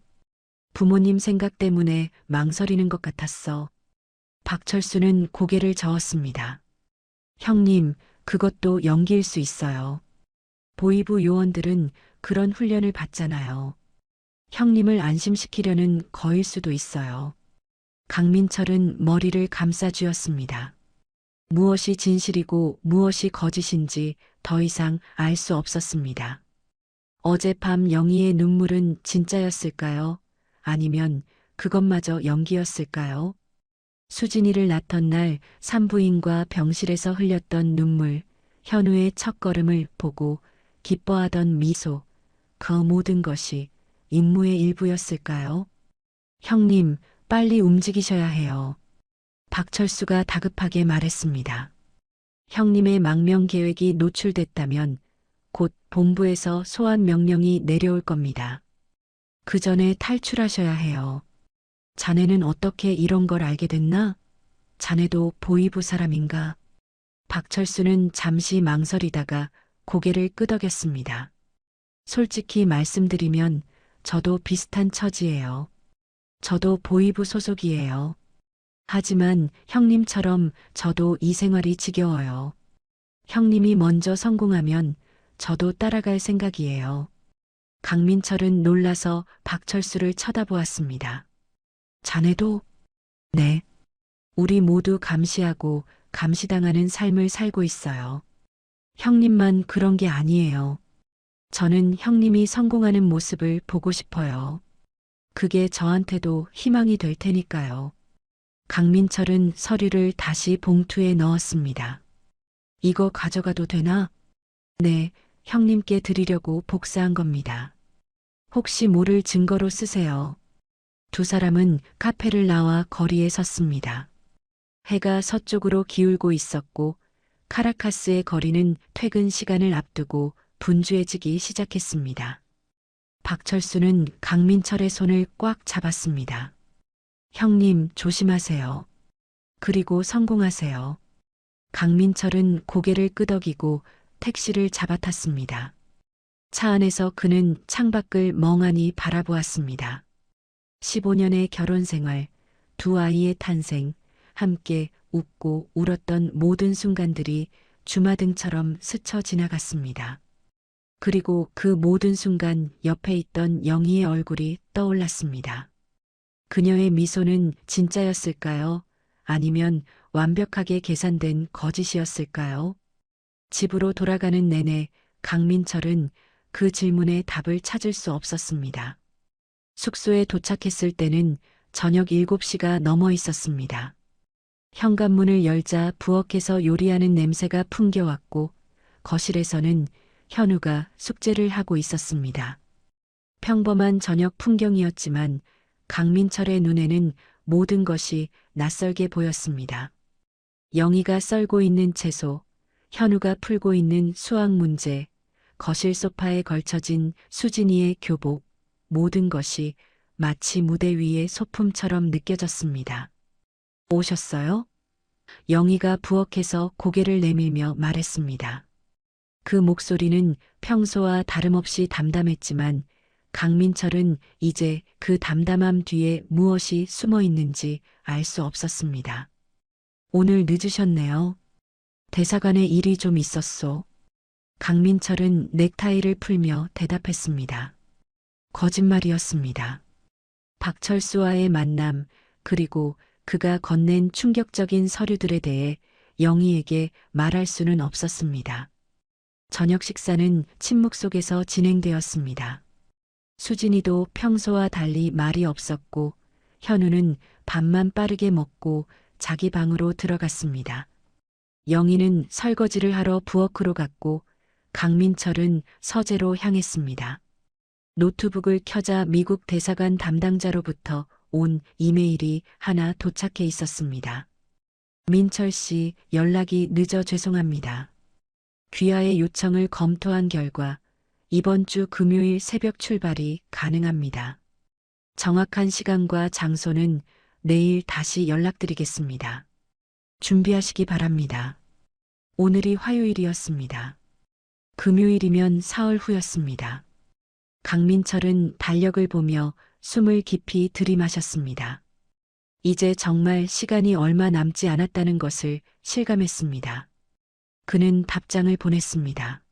부모님 생각 때문에 망설이는 것 같았어. 박철수는 고개를 저었습니다. 형님, 그것도 연기일 수 있어요. 보위부 요원들은 그런 훈련을 받잖아요. 형님을 안심시키려는 거일 수도 있어요. 강민철은 머리를 감싸쥐었습니다. 무엇이 진실이고 무엇이 거짓인지 더 이상 알 수 없었습니다. 어젯밤 영희의 눈물은 진짜였을까요? 아니면 그것마저 연기였을까요? 수진이를 낳던 날 산부인과 병실에서 흘렸던 눈물, 현우의 첫걸음을 보고 기뻐하던 미소, 그 모든 것이 임무의 일부였을까요? 형님, 빨리 움직이셔야 해요. 박철수가 다급하게 말했습니다. 형님의 망명 계획이 노출됐다면 곧 본부에서 소환 명령이 내려올 겁니다. 그 전에 탈출하셔야 해요. 자네는 어떻게 이런 걸 알게 됐나? 자네도 보위부 사람인가? 박철수는 잠시 망설이다가 고개를 끄덕였습니다. 솔직히 말씀드리면 저도 비슷한 처지예요. 저도 보위부 소속이에요. 하지만 형님처럼 저도 이 생활이 지겨워요. 형님이 먼저 성공하면 저도 따라갈 생각이에요. 강민철은 놀라서 박철수를 쳐다보았습니다. 자네도? 네. 우리 모두 감시하고 감시당하는 삶을 살고 있어요. 형님만 그런 게 아니에요. 저는 형님이 성공하는 모습을 보고 싶어요. 그게 저한테도 희망이 될 테니까요. 강민철은 서류를 다시 봉투에 넣었습니다. 이거 가져가도 되나? 네, 형님께 드리려고 복사한 겁니다. 혹시 모를 증거로 쓰세요. 두 사람은 카페를 나와 거리에 섰습니다. 해가 서쪽으로 기울고 있었고 카라카스의 거리는 퇴근 시간을 앞두고 분주해지기 시작했습니다. 박철수는 강민철의 손을 꽉 잡았습니다. 형님, 조심하세요. 그리고 성공하세요. 강민철은 고개를 끄덕이고 택시를 잡아탔습니다. 차 안에서 그는 창밖을 멍하니 바라보았습니다. 15년의 결혼 생활, 두 아이의 탄생, 함께 웃고 울었던 모든 순간들이 주마등처럼 스쳐 지나갔습니다. 그리고 그 모든 순간 옆에 있던 영희의 얼굴이 떠올랐습니다. 그녀의 미소는 진짜였을까요? 아니면 완벽하게 계산된 거짓이었을까요? 집으로 돌아가는 내내 강민철은 그 질문에 답을 찾을 수 없었습니다. 숙소에 도착했을 때는 저녁 7시가 넘어 있었습니다. 현관문을 열자 부엌에서 요리하는 냄새가 풍겨왔고 거실에서는 현우가 숙제를 하고 있었습니다. 평범한 저녁 풍경이었지만 강민철의 눈에는 모든 것이 낯설게 보였습니다. 영희가 썰고 있는 채소, 현우가 풀고 있는 수학 문제, 거실 소파에 걸쳐진 수진이의 교복, 모든 것이 마치 무대 위의 소품처럼 느껴졌습니다. 오셨어요? 영희가 부엌에서 고개를 내밀며 말했습니다. 그 목소리는 평소와 다름없이 담담했지만 강민철은 이제 그 담담함 뒤에 무엇이 숨어 있는지 알 수 없었습니다. 오늘 늦으셨네요. 대사관에 일이 좀 있었소. 강민철은 넥타이를 풀며 대답했습니다. 거짓말이었습니다. 박철수와의 만남, 그리고 그가 건넨 충격적인 서류들에 대해 영희에게 말할 수는 없었습니다. 저녁 식사는 침묵 속에서 진행되었습니다. 수진이도 평소와 달리 말이 없었고 현우는 밥만 빠르게 먹고 자기 방으로 들어갔습니다. 영희는 설거지를 하러 부엌으로 갔고 강민철은 서재로 향했습니다. 노트북을 켜자 미국 대사관 담당자로부터 온 이메일이 하나 도착해 있었습니다. 민철 씨, 연락이 늦어 죄송합니다. 귀하의 요청을 검토한 결과 이번 주 금요일 새벽 출발이 가능합니다. 정확한 시간과 장소는 내일 다시 연락드리겠습니다. 준비하시기 바랍니다. 오늘이 화요일이었습니다. 금요일이면 사흘 후였습니다. 강민철은 달력을 보며 숨을 깊이 들이마셨습니다. 이제 정말 시간이 얼마 남지 않았다는 것을 실감했습니다. 그는 답장을 보냈습니다.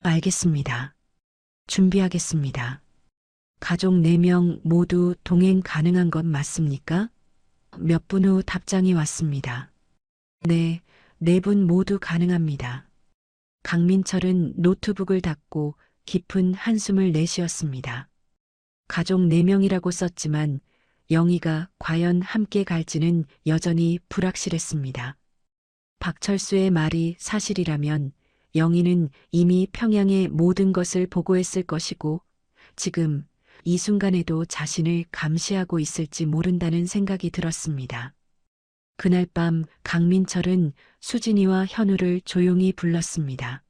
알겠습니다. 준비하겠습니다. 가족 4명 모두 동행 가능한 것 맞습니까? 몇 분 후 답장이 왔습니다. 네, 4분 모두 가능합니다. 강민철은 노트북을 닫고 깊은 한숨을 내쉬었습니다. 가족 4명이라고 썼지만 영희가 과연 함께 갈지는 여전히 불확실했습니다. 박철수의 말이 사실이라면 영희는 이미 평양의 모든 것을 보고했을 것이고 지금 이 순간에도 자신을 감시하고 있을지 모른다는 생각이 들었습니다. 그날 밤 강민철은 수진이와 현우를 조용히 불렀습니다.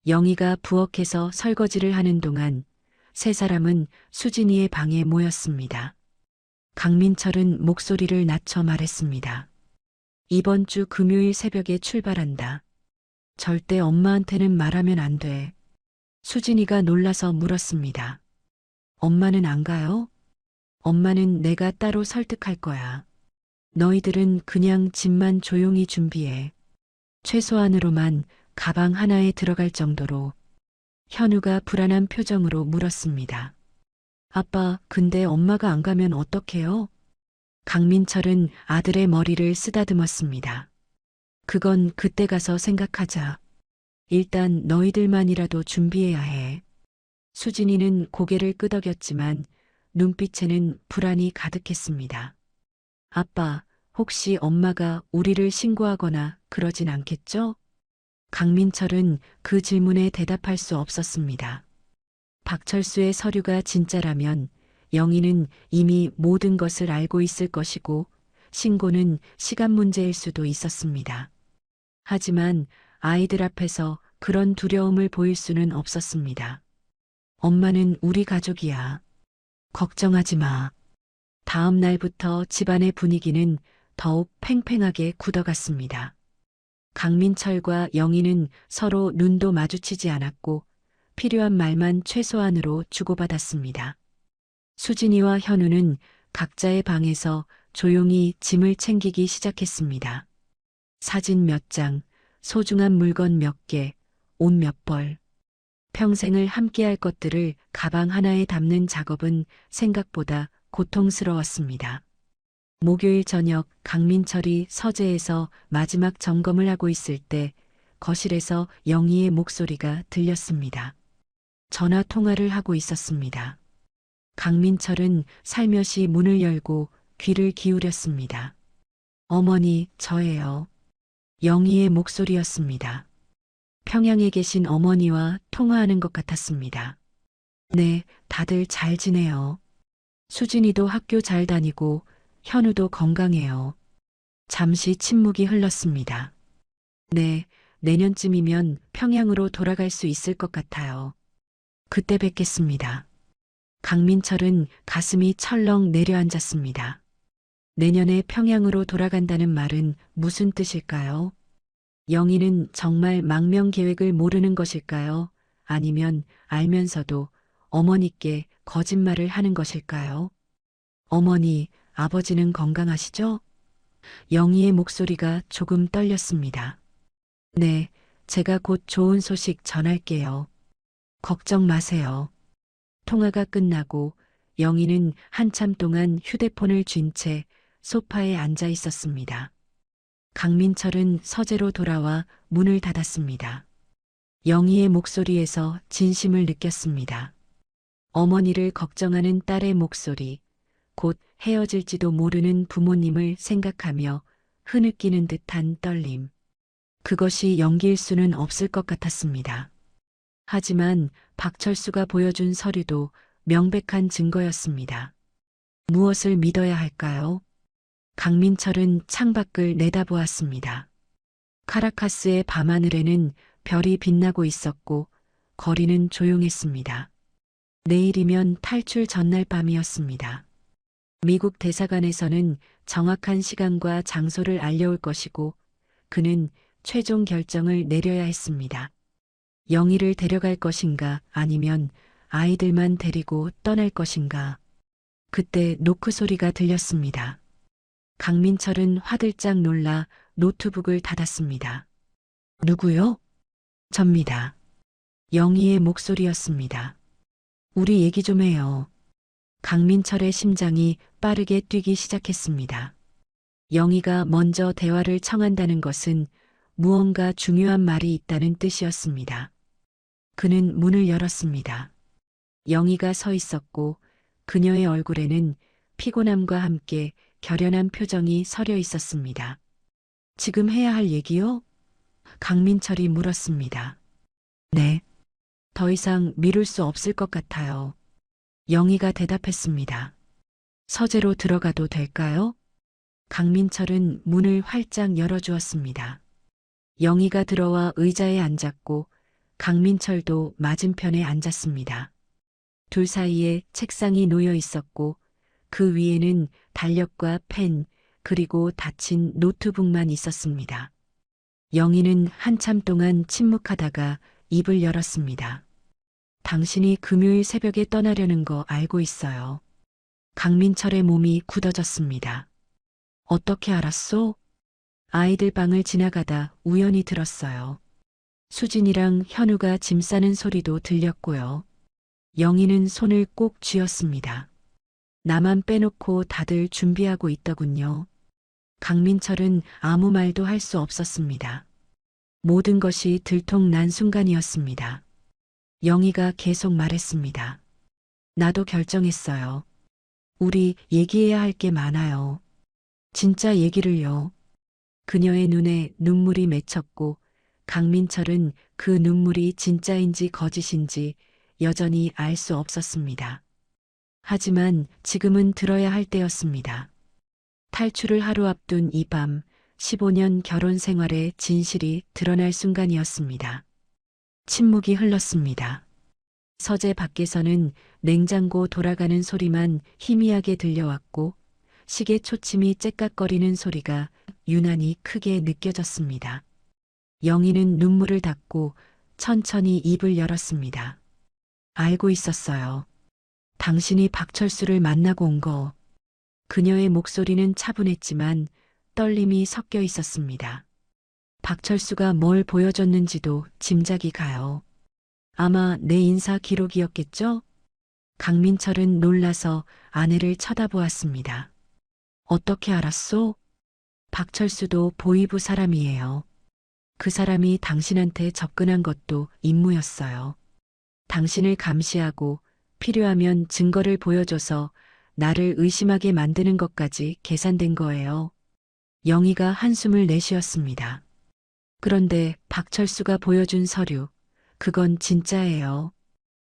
영희가 부엌에서 설거지를 하는 동안 세 사람은 수진이의 방에 모였습니다. 강민철은 목소리를 낮춰 말했습니다. 이번 주 금요일 새벽에 출발한다. 절대 엄마한테는 말하면 안 돼. 수진이가 놀라서 물었습니다. 엄마는 안 가요? 엄마는 내가 따로 설득할 거야. 너희들은 그냥 짐만 조용히 준비해. 최소한으로만 가방 하나에 들어갈 정도로. 현우가 불안한 표정으로 물었습니다. 아빠, 근데 엄마가 안 가면 어떡해요? 강민철은 아들의 머리를 쓰다듬었습니다. 그건 그때 가서 생각하자. 일단 너희들만이라도 준비해야 해. 수진이는 고개를 끄덕였지만 눈빛에는 불안이 가득했습니다. 아빠, 혹시 엄마가 우리를 신고하거나 그러진 않겠죠? 강민철은 그 질문에 대답할 수 없었습니다. 박철수의 서류가 진짜라면 영희는 이미 모든 것을 알고 있을 것이고 신고는 시간 문제일 수도 있었습니다. 하지만 아이들 앞에서 그런 두려움을 보일 수는 없었습니다. 엄마는 우리 가족이야. 걱정하지 마. 다음 날부터 집안의 분위기는 더욱 팽팽하게 굳어갔습니다. 강민철과 영희는 서로 눈도 마주치지 않았고 필요한 말만 최소한으로 주고받았습니다. 수진이와 현우는 각자의 방에서 조용히 짐을 챙기기 시작했습니다. 사진 몇 장, 소중한 물건 몇 개, 옷 몇 벌. 평생을 함께할 것들을 가방 하나에 담는 작업은 생각보다 고통스러웠습니다. 목요일 저녁 강민철이 서재에서 마지막 점검을 하고 있을 때 거실에서 영희의 목소리가 들렸습니다. 전화 통화를 하고 있었습니다. 강민철은 살며시 문을 열고 귀를 기울였습니다. 어머니, 저예요. 영희의 목소리였습니다. 평양에 계신 어머니와 통화하는 것 같았습니다. 네, 다들 잘 지내요. 수진이도 학교 잘 다니고 현우도 건강해요. 잠시 침묵이 흘렀습니다. 네, 내년쯤이면 평양으로 돌아갈 수 있을 것 같아요. 그때 뵙겠습니다. 강민철은 가슴이 철렁 내려앉았습니다. 내년에 평양으로 돌아간다는 말은 무슨 뜻일까요? 영희는 정말 망명 계획을 모르는 것일까요? 아니면 알면서도 어머니께 거짓말을 하는 것일까요? 어머니, 아버지는 건강하시죠? 영희의 목소리가 조금 떨렸습니다. 네, 제가 곧 좋은 소식 전할게요. 걱정 마세요. 통화가 끝나고 영희는 한참 동안 휴대폰을 쥔 채 소파에 앉아 있었습니다. 강민철은 서재로 돌아와 문을 닫았습니다. 영희의 목소리에서 진심을 느꼈습니다. 어머니를 걱정하는 딸의 목소리, 곧 헤어질지도 모르는 부모님을 생각하며 흐느끼는 듯한 떨림. 그것이 연기일 수는 없을 것 같았습니다. 하지만 박철수가 보여준 서류도 명백한 증거였습니다. 무엇을 믿어야 할까요? 강민철은 창밖을 내다보았습니다. 카라카스의 밤하늘에는 별이 빛나고 있었고 거리는 조용했습니다. 내일이면 탈출 전날 밤이었습니다. 미국 대사관에서는 정확한 시간과 장소를 알려올 것이고 그는 최종 결정을 내려야 했습니다. 영희를 데려갈 것인가 아니면 아이들만 데리고 떠날 것인가. 그때 노크 소리가 들렸습니다. 강민철은 화들짝 놀라 노트북을 닫았습니다. 누구요? 접니다. 영희의 목소리였습니다. 우리 얘기 좀 해요. 강민철의 심장이 빠르게 뛰기 시작했습니다. 영희가 먼저 대화를 청한다는 것은 무언가 중요한 말이 있다는 뜻이었습니다. 그는 문을 열었습니다. 영희가 서 있었고 그녀의 얼굴에는 피곤함과 함께 결연한 표정이 서려 있었습니다. 지금 해야 할 얘기요? 강민철이 물었습니다. 네. 더 이상 미룰 수 없을 것 같아요. 영희가 대답했습니다. 서재로 들어가도 될까요? 강민철은 문을 활짝 열어주었습니다. 영희가 들어와 의자에 앉았고 강민철도 맞은편에 앉았습니다. 둘 사이에 책상이 놓여 있었고 그 위에는 달력과 펜 그리고 닫힌 노트북만 있었습니다. 영희는 한참 동안 침묵하다가 입을 열었습니다. 당신이 금요일 새벽에 떠나려는 거 알고 있어요. 강민철의 몸이 굳어졌습니다. 어떻게 알았소? 아이들 방을 지나가다 우연히 들었어요. 수진이랑 현우가 짐 싸는 소리도 들렸고요. 영희는 손을 꼭 쥐었습니다. 나만 빼놓고 다들 준비하고 있더군요. 강민철은 아무 말도 할 수 없었습니다. 모든 것이 들통난 순간이었습니다. 영희가 계속 말했습니다. 나도 결정했어요. 우리 얘기해야 할 게 많아요. 진짜 얘기를요. 그녀의 눈에 눈물이 맺혔고 강민철은 그 눈물이 진짜인지 거짓인지 여전히 알 수 없었습니다. 하지만 지금은 들어야 할 때였습니다. 탈출을 하루 앞둔 이 밤, 15년 결혼 생활의 진실이 드러날 순간이었습니다. 침묵이 흘렀습니다. 서재 밖에서는 냉장고 돌아가는 소리만 희미하게 들려왔고 시계 초침이 째깍거리는 소리가 유난히 크게 느껴졌습니다. 영희는 눈물을 닦고 천천히 입을 열었습니다. 알고 있었어요. 당신이 박철수를 만나고 온 거. 그녀의 목소리는 차분했지만 떨림이 섞여 있었습니다. 박철수가 뭘 보여줬는지도 짐작이 가요. 아마 내 인사 기록이었겠죠? 강민철은 놀라서 아내를 쳐다보았습니다. 어떻게 알았소? 박철수도 보이부 사람이에요. 그 사람이 당신한테 접근한 것도 임무였어요. 당신을 감시하고 필요하면 증거를 보여줘서 나를 의심하게 만드는 것까지 계산된 거예요. 영희가 한숨을 내쉬었습니다. 그런데 박철수가 보여준 서류, 그건 진짜예요.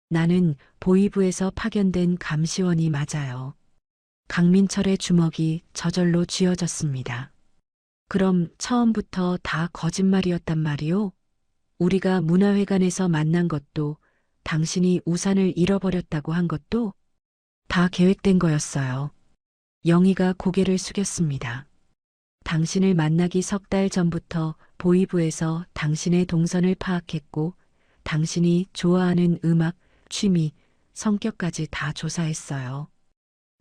나는 보이부에서 파견된 감시원이 맞아요. 강민철의 주먹이 저절로 쥐어졌습니다. 그럼 처음부터 다 거짓말이었단 말이오? 우리가 문화회관에서 만난 것도 당신이 우산을 잃어버렸다고 한 것도 다 계획된 거였어요. 영희가 고개를 숙였습니다. 당신을 만나기 석 달 전부터 보이부에서 당신의 동선을 파악했고 당신이 좋아하는 음악, 취미, 성격까지 다 조사했어요.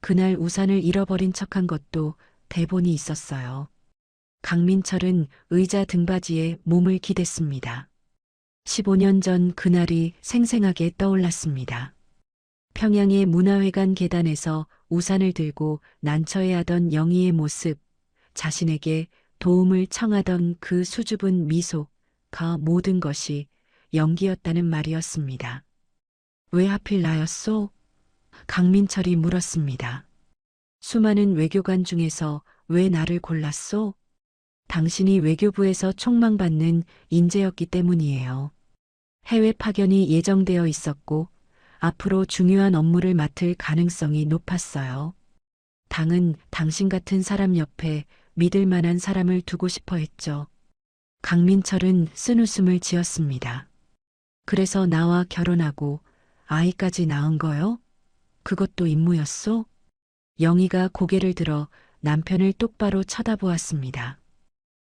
그날 우산을 잃어버린 척한 것도 대본이 있었어요. 강민철은 의자 등받이에 몸을 기댔습니다. 15년 전 그날이 생생하게 떠올랐습니다. 평양의 문화회관 계단에서 우산을 들고 난처해하던 영희의 모습, 자신에게 도움을 청하던 그 수줍은 미소, 그 모든 것이 연기였다는 말이었습니다. 왜 하필 나였소? 강민철이 물었습니다. 수많은 외교관 중에서 왜 나를 골랐소? 당신이 외교부에서 촉망받는 인재였기 때문이에요. 해외 파견이 예정되어 있었고 앞으로 중요한 업무를 맡을 가능성이 높았어요. 당은 당신 같은 사람 옆에 믿을 만한 사람을 두고 싶어 했죠. 강민철은 쓴웃음을 지었습니다. 그래서 나와 결혼하고 아이까지 낳은 거요? 그것도 임무였소? 영희가 고개를 들어 남편을 똑바로 쳐다보았습니다.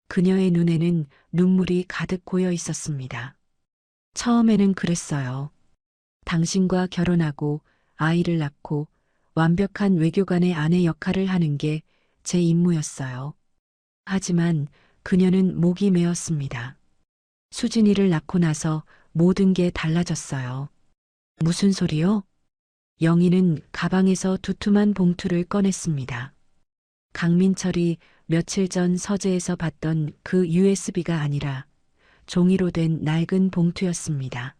그녀의 눈에는 눈물이 가득 고여 있었습니다. 처음에는 그랬어요. 당신과 결혼하고 아이를 낳고 완벽한 외교관의 아내 역할을 하는 게 제 임무였어요. 하지만 그녀는 목이 메었습니다. 수진이를 낳고 나서 모든 게 달라졌어요. 무슨 소리요? 영희는 가방에서 두툼한 봉투를 꺼냈습니다. 강민철이 며칠 전 서재에서 봤던 그 USB가 아니라 종이로 된 낡은 봉투였습니다.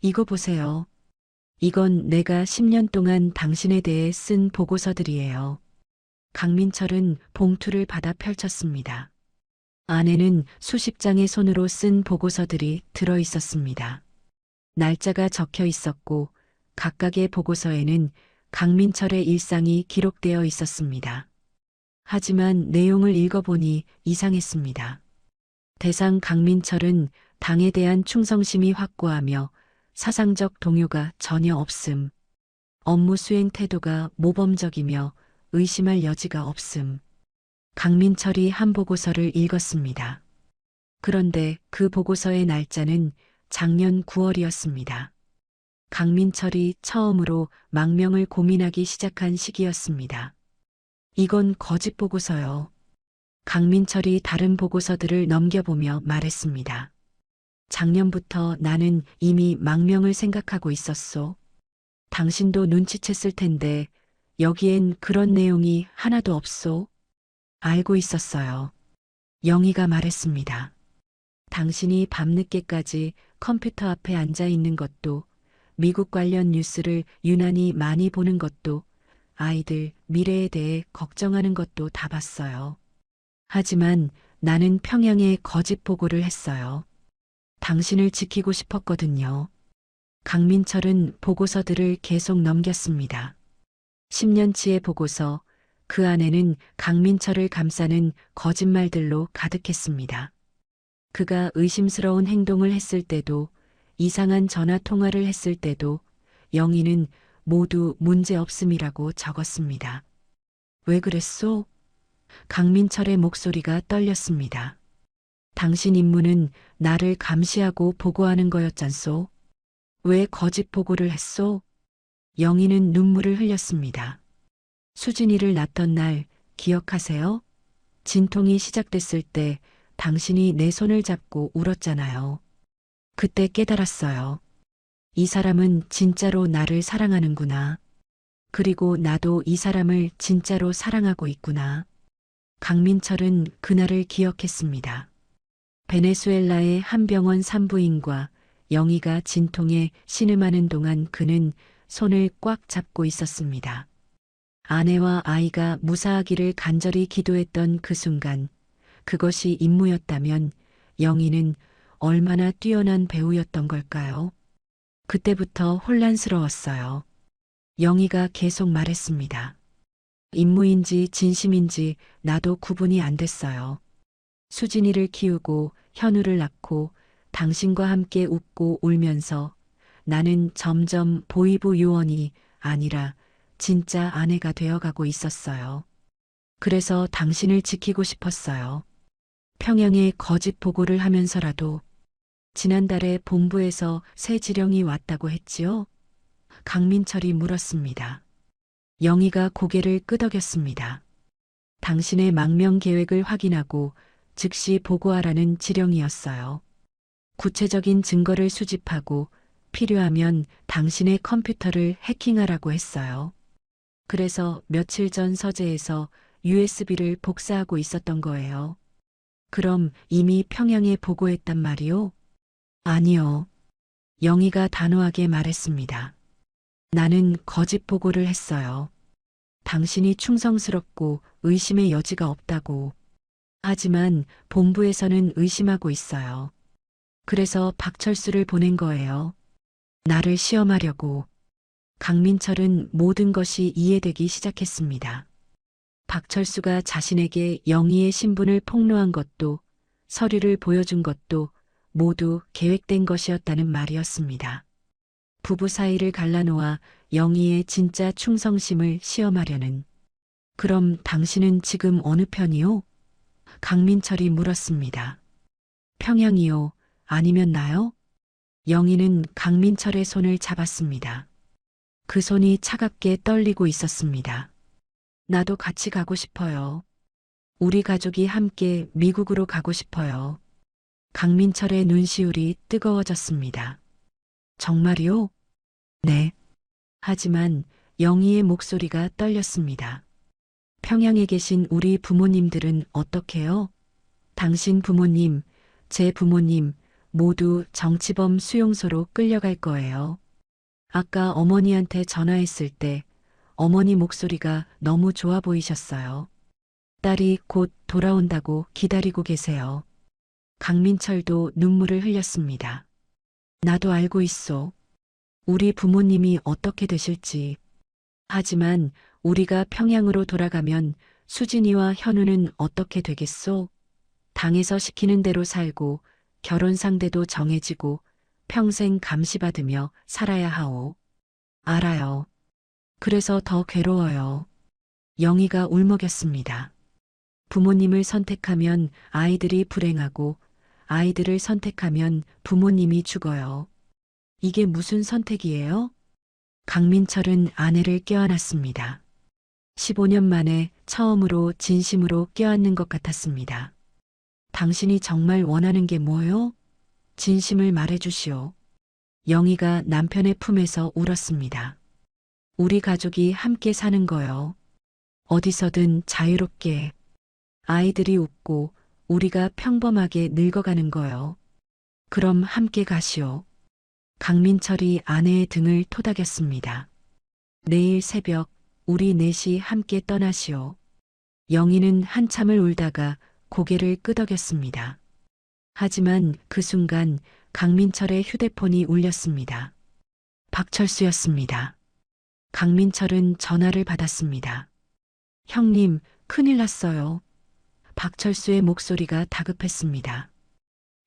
이거 보세요. 이건 내가 10년 동안 당신에 대해 쓴 보고서들이에요. 강민철은 봉투를 받아 펼쳤습니다. 안에는 수십 장의 손으로 쓴 보고서들이 들어 있었습니다. 날짜가 적혀 있었고 각각의 보고서에는 강민철의 일상이 기록되어 있었습니다. 하지만 내용을 읽어보니 이상했습니다. 대상 강민철은 당에 대한 충성심이 확고하며 사상적 동요가 전혀 없음. 업무 수행 태도가 모범적이며 의심할 여지가 없음. 강민철이 한 보고서를 읽었습니다. 그런데 그 보고서의 날짜는 작년 9월이었습니다. 강민철이 처음으로 망명을 고민하기 시작한 시기였습니다. 이건 거짓 보고서요. 강민철이 다른 보고서들을 넘겨보며 말했습니다. 작년부터 나는 이미 망명을 생각하고 있었소. 당신도 눈치챘을 텐데 여기엔 그런 내용이 하나도 없소. 알고 있었어요. 영희가 말했습니다. 당신이 밤늦게까지 컴퓨터 앞에 앉아 있는 것도, 미국 관련 뉴스를 유난히 많이 보는 것도, 아이들 미래에 대해 걱정하는 것도 다 봤어요. 하지만 나는 평양에 거짓 보고를 했어요. 당신을 지키고 싶었거든요. 강민철은 보고서들을 계속 넘겼습니다. 10년치의 보고서, 그 안에는 강민철을 감싸는 거짓말들로 가득했습니다. 그가 의심스러운 행동을 했을 때도, 이상한 전화 통화를 했을 때도 영희는 모두 문제없음이라고 적었습니다. 왜 그랬소? 강민철의 목소리가 떨렸습니다. 당신 임무는 나를 감시하고 보고하는 거였잖소. 왜 거짓 보고를 했소? 영희는 눈물을 흘렸습니다. 수진이를 낳던 날 기억하세요? 진통이 시작됐을 때 당신이 내 손을 잡고 울었잖아요. 그때 깨달았어요. 이 사람은 진짜로 나를 사랑하는구나. 그리고 나도 이 사람을 진짜로 사랑하고 있구나. 강민철은 그날을 기억했습니다. 베네수엘라의 한 병원 산부인과 영희가 진통에 신음하는 동안 그는 손을 꽉 잡고 있었습니다. 아내와 아이가 무사하기를 간절히 기도했던 그 순간, 그것이 임무였다면 영희는 얼마나 뛰어난 배우였던 걸까요? 그때부터 혼란스러웠어요. 영희가 계속 말했습니다. 임무인지 진심인지 나도 구분이 안 됐어요. 수진이를 키우고 현우를 낳고 당신과 함께 웃고 울면서 나는 점점 보이부 요원이 아니라 진짜 아내가 되어가고 있었어요. 그래서 당신을 지키고 싶었어요. 평양에 거짓 보고를 하면서라도. 지난달에 본부에서 새 지령이 왔다고 했지요? 강민철이 물었습니다. 영희가 고개를 끄덕였습니다. 당신의 망명 계획을 확인하고 즉시 보고하라는 지령이었어요. 구체적인 증거를 수집하고 필요하면 당신의 컴퓨터를 해킹하라고 했어요. 그래서 며칠 전 서재에서 USB를 복사하고 있었던 거예요. 그럼 이미 평양에 보고했단 말이요? 아니요. 영희가 단호하게 말했습니다. 나는 거짓 보고를 했어요. 당신이 충성스럽고 의심의 여지가 없다고. 하지만 본부에서는 의심하고 있어요. 그래서 박철수를 보낸 거예요. 나를 시험하려고. 강민철은 모든 것이 이해되기 시작했습니다. 박철수가 자신에게 영희의 신분을 폭로한 것도, 서류를 보여준 것도 모두 계획된 것이었다는 말이었습니다. 부부 사이를 갈라놓아 영희의 진짜 충성심을 시험하려는. 그럼 당신은 지금 어느 편이요? 강민철이 물었습니다. 평양이요? 아니면 나요? 영희는 강민철의 손을 잡았습니다. 그 손이 차갑게 떨리고 있었습니다. 나도 같이 가고 싶어요. 우리 가족이 함께 미국으로 가고 싶어요. 강민철의 눈시울이 뜨거워졌습니다. 정말이요? 네. 하지만 영희의 목소리가 떨렸습니다. 평양에 계신 우리 부모님들은 어떻게요? 당신 부모님, 제 부모님 모두 정치범 수용소로 끌려갈 거예요. 아까 어머니한테 전화했을 때 어머니 목소리가 너무 좋아 보이셨어요. 딸이 곧 돌아온다고 기다리고 계세요. 강민철도 눈물을 흘렸습니다. 나도 알고 있어. 우리 부모님이 어떻게 되실지. 하지만 우리가 평양으로 돌아가면 수진이와 현우는 어떻게 되겠소? 당에서 시키는 대로 살고 결혼 상대도 정해지고 평생 감시받으며 살아야 하오. 알아요. 그래서 더 괴로워요. 영희가 울먹였습니다. 부모님을 선택하면 아이들이 불행하고 아이들을 선택하면 부모님이 죽어요. 이게 무슨 선택이에요? 강민철은 아내를 껴안았습니다. 15년 만에 처음으로 진심으로 껴안는 것 같았습니다. 당신이 정말 원하는 게 뭐요? 진심을 말해주시오. 영희가 남편의 품에서 울었습니다. 우리 가족이 함께 사는 거요. 어디서든 자유롭게. 아이들이 웃고 우리가 평범하게 늙어가는 거요. 그럼 함께 가시오. 강민철이 아내의 등을 토닥였습니다. 내일 새벽 우리 넷이 함께 떠나시오. 영희는 한참을 울다가 고개를 끄덕였습니다. 하지만 그 순간 강민철의 휴대폰이 울렸습니다. 박철수였습니다. 강민철은 전화를 받았습니다. 형님, 큰일 났어요. 박철수의 목소리가 다급했습니다.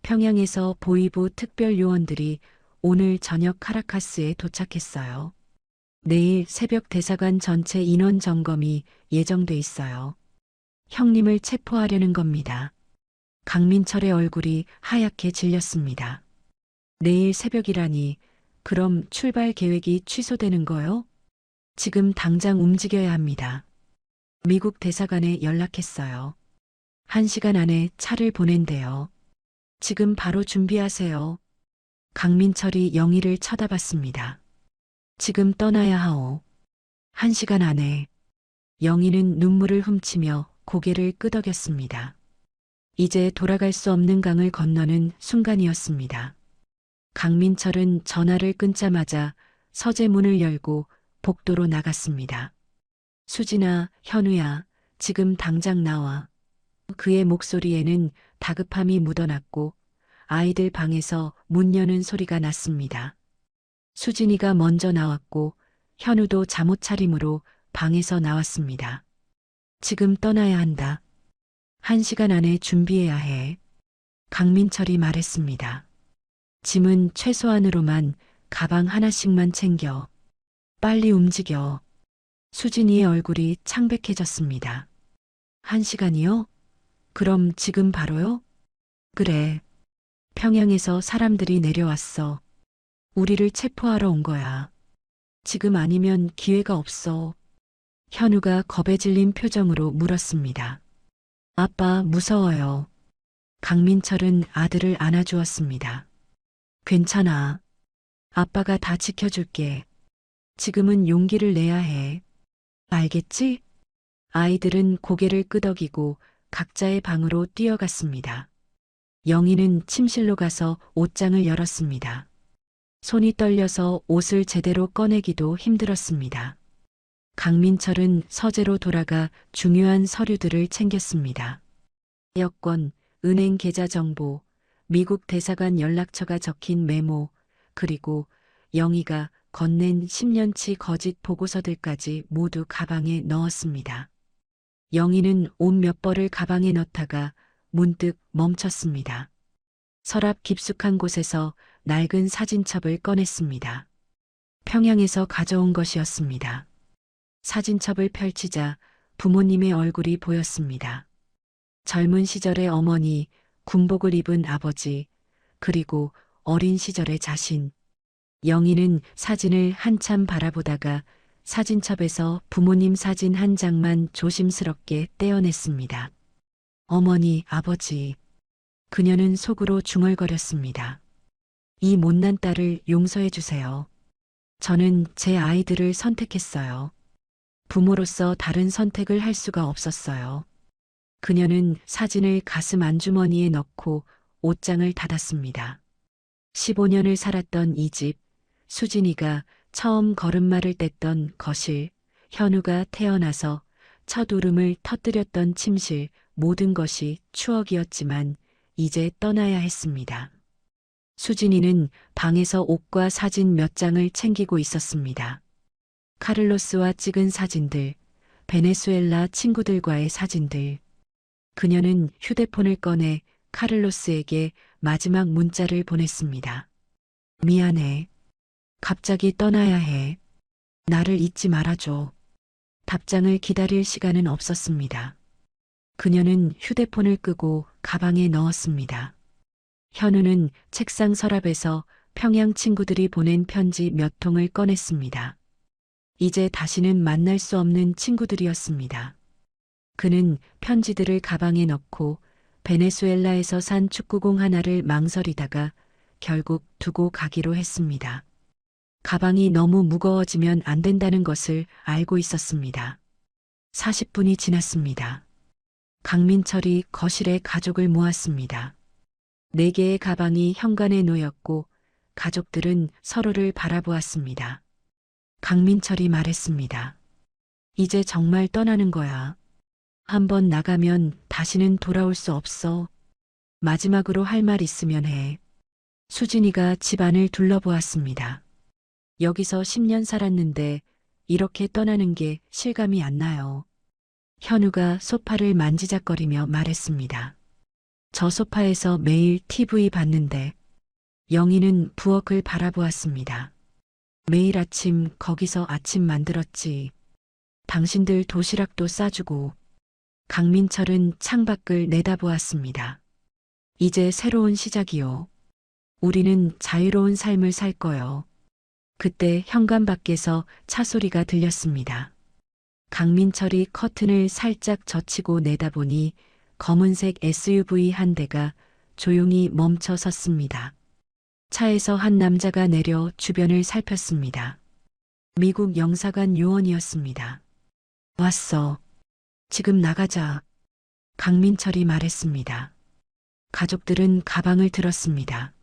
평양에서 보이부 특별 요원들이 오늘 저녁 카라카스에 도착했어요. 내일 새벽 대사관 전체 인원 점검이 예정돼 있어요. 형님을 체포하려는 겁니다. 강민철의 얼굴이 하얗게 질렸습니다. 내일 새벽이라니, 그럼 출발 계획이 취소되는 거요? 지금 당장 움직여야 합니다. 미국 대사관에 연락했어요. 1시간 안에 차를 보낸대요. 지금 바로 준비하세요. 강민철이 영희를 쳐다봤습니다. 지금 떠나야 하오. 1시간 안에. 영희는 눈물을 훔치며 고개를 끄덕였습니다. 이제 돌아갈 수 없는 강을 건너는 순간이었습니다. 강민철은 전화를 끊자마자 서재문을 열고 복도로 나갔습니다. 수진아, 현우야, 지금 당장 나와. 그의 목소리에는 다급함이 묻어났고 아이들 방에서 문 여는 소리가 났습니다. 수진이가 먼저 나왔고 현우도 잠옷 차림으로 방에서 나왔습니다. 지금 떠나야 한다. 1시간 안에 준비해야 해. 강민철이 말했습니다. 짐은 최소한으로만 가방 하나씩만 챙겨. 빨리 움직여. 수진이의 얼굴이 창백해졌습니다. 1시간이요? 그럼 지금 바로요? 그래. 평양에서 사람들이 내려왔어. 우리를 체포하러 온 거야. 지금 아니면 기회가 없어. 현우가 겁에 질린 표정으로 물었습니다. 아빠, 무서워요. 강민철은 아들을 안아주었습니다. 괜찮아. 아빠가 다 지켜줄게. 지금은 용기를 내야 해. 알겠지? 아이들은 고개를 끄덕이고 각자의 방으로 뛰어갔습니다. 영희는 침실로 가서 옷장을 열었습니다. 손이 떨려서 옷을 제대로 꺼내기도 힘들었습니다. 강민철은 서재로 돌아가 중요한 서류들을 챙겼습니다. 여권, 은행 계좌 정보, 미국 대사관 연락처가 적힌 메모, 그리고 영희가 건넨 10년치 거짓 보고서들까지 모두 가방에 넣었습니다. 영희는 옷 몇 벌을 가방에 넣다가 문득 멈췄습니다. 서랍 깊숙한 곳에서 낡은 사진첩을 꺼냈습니다. 평양에서 가져온 것이었습니다. 사진첩을 펼치자 부모님의 얼굴이 보였습니다. 젊은 시절의 어머니, 군복을 입은 아버지, 그리고 어린 시절의 자신. 영희는 사진을 한참 바라보다가 사진첩에서 부모님 사진 한 장만 조심스럽게 떼어냈습니다. 어머니, 아버지. 그녀는 속으로 중얼거렸습니다. 이 못난 딸을 용서해 주세요. 저는 제 아이들을 선택했어요. 부모로서 다른 선택을 할 수가 없었어요. 그녀는 사진을 가슴 안주머니에 넣고 옷장을 닫았습니다. 15년을 살았던 이 집, 수진이가 처음 걸음마를 뗐던 거실, 현우가 태어나서 첫 울음을 터뜨렸던 침실, 모든 것이 추억이었지만 이제 떠나야 했습니다. 수진이는 방에서 옷과 사진 몇 장을 챙기고 있었습니다. 카를로스와 찍은 사진들, 베네수엘라 친구들과의 사진들. 그녀는 휴대폰을 꺼내 카를로스에게 마지막 문자를 보냈습니다. 미안해. 갑자기 떠나야 해. 나를 잊지 말아줘. 답장을 기다릴 시간은 없었습니다. 그녀는 휴대폰을 끄고 가방에 넣었습니다. 현우는 책상 서랍에서 평양 친구들이 보낸 편지 몇 통을 꺼냈습니다. 이제 다시는 만날 수 없는 친구들이었습니다. 그는 편지들을 가방에 넣고 베네수엘라에서 산 축구공 하나를 망설이다가 결국 두고 가기로 했습니다. 가방이 너무 무거워지면 안 된다는 것을 알고 있었습니다. 40분이 지났습니다. 강민철이 거실에 가족을 모았습니다. 4개의 가방이 현관에 놓였고 가족들은 서로를 바라보았습니다. 강민철이 말했습니다. 이제 정말 떠나는 거야. 한번 나가면 다시는 돌아올 수 없어. 마지막으로 할 말 있으면 해. 수진이가 집안을 둘러보았습니다. 여기서 10년 살았는데 이렇게 떠나는 게 실감이 안 나요. 현우가 소파를 만지작거리며 말했습니다. 저 소파에서 매일 TV 봤는데. 영희는 부엌을 바라보았습니다. 매일 아침 거기서 아침 만들었지. 당신들 도시락도 싸주고. 강민철은 창밖을 내다보았습니다. 이제 새로운 시작이요. 우리는 자유로운 삶을 살 거요. 그때 현관 밖에서 차 소리가 들렸습니다. 강민철이 커튼을 살짝 젖히고 내다보니 검은색 SUV 한 대가 조용히 멈춰 섰습니다. 차에서 한 남자가 내려 주변을 살폈습니다. 미국 영사관 요원이었습니다. 왔어. 지금 나가자. 강민철이 말했습니다. 가족들은 가방을 들었습니다.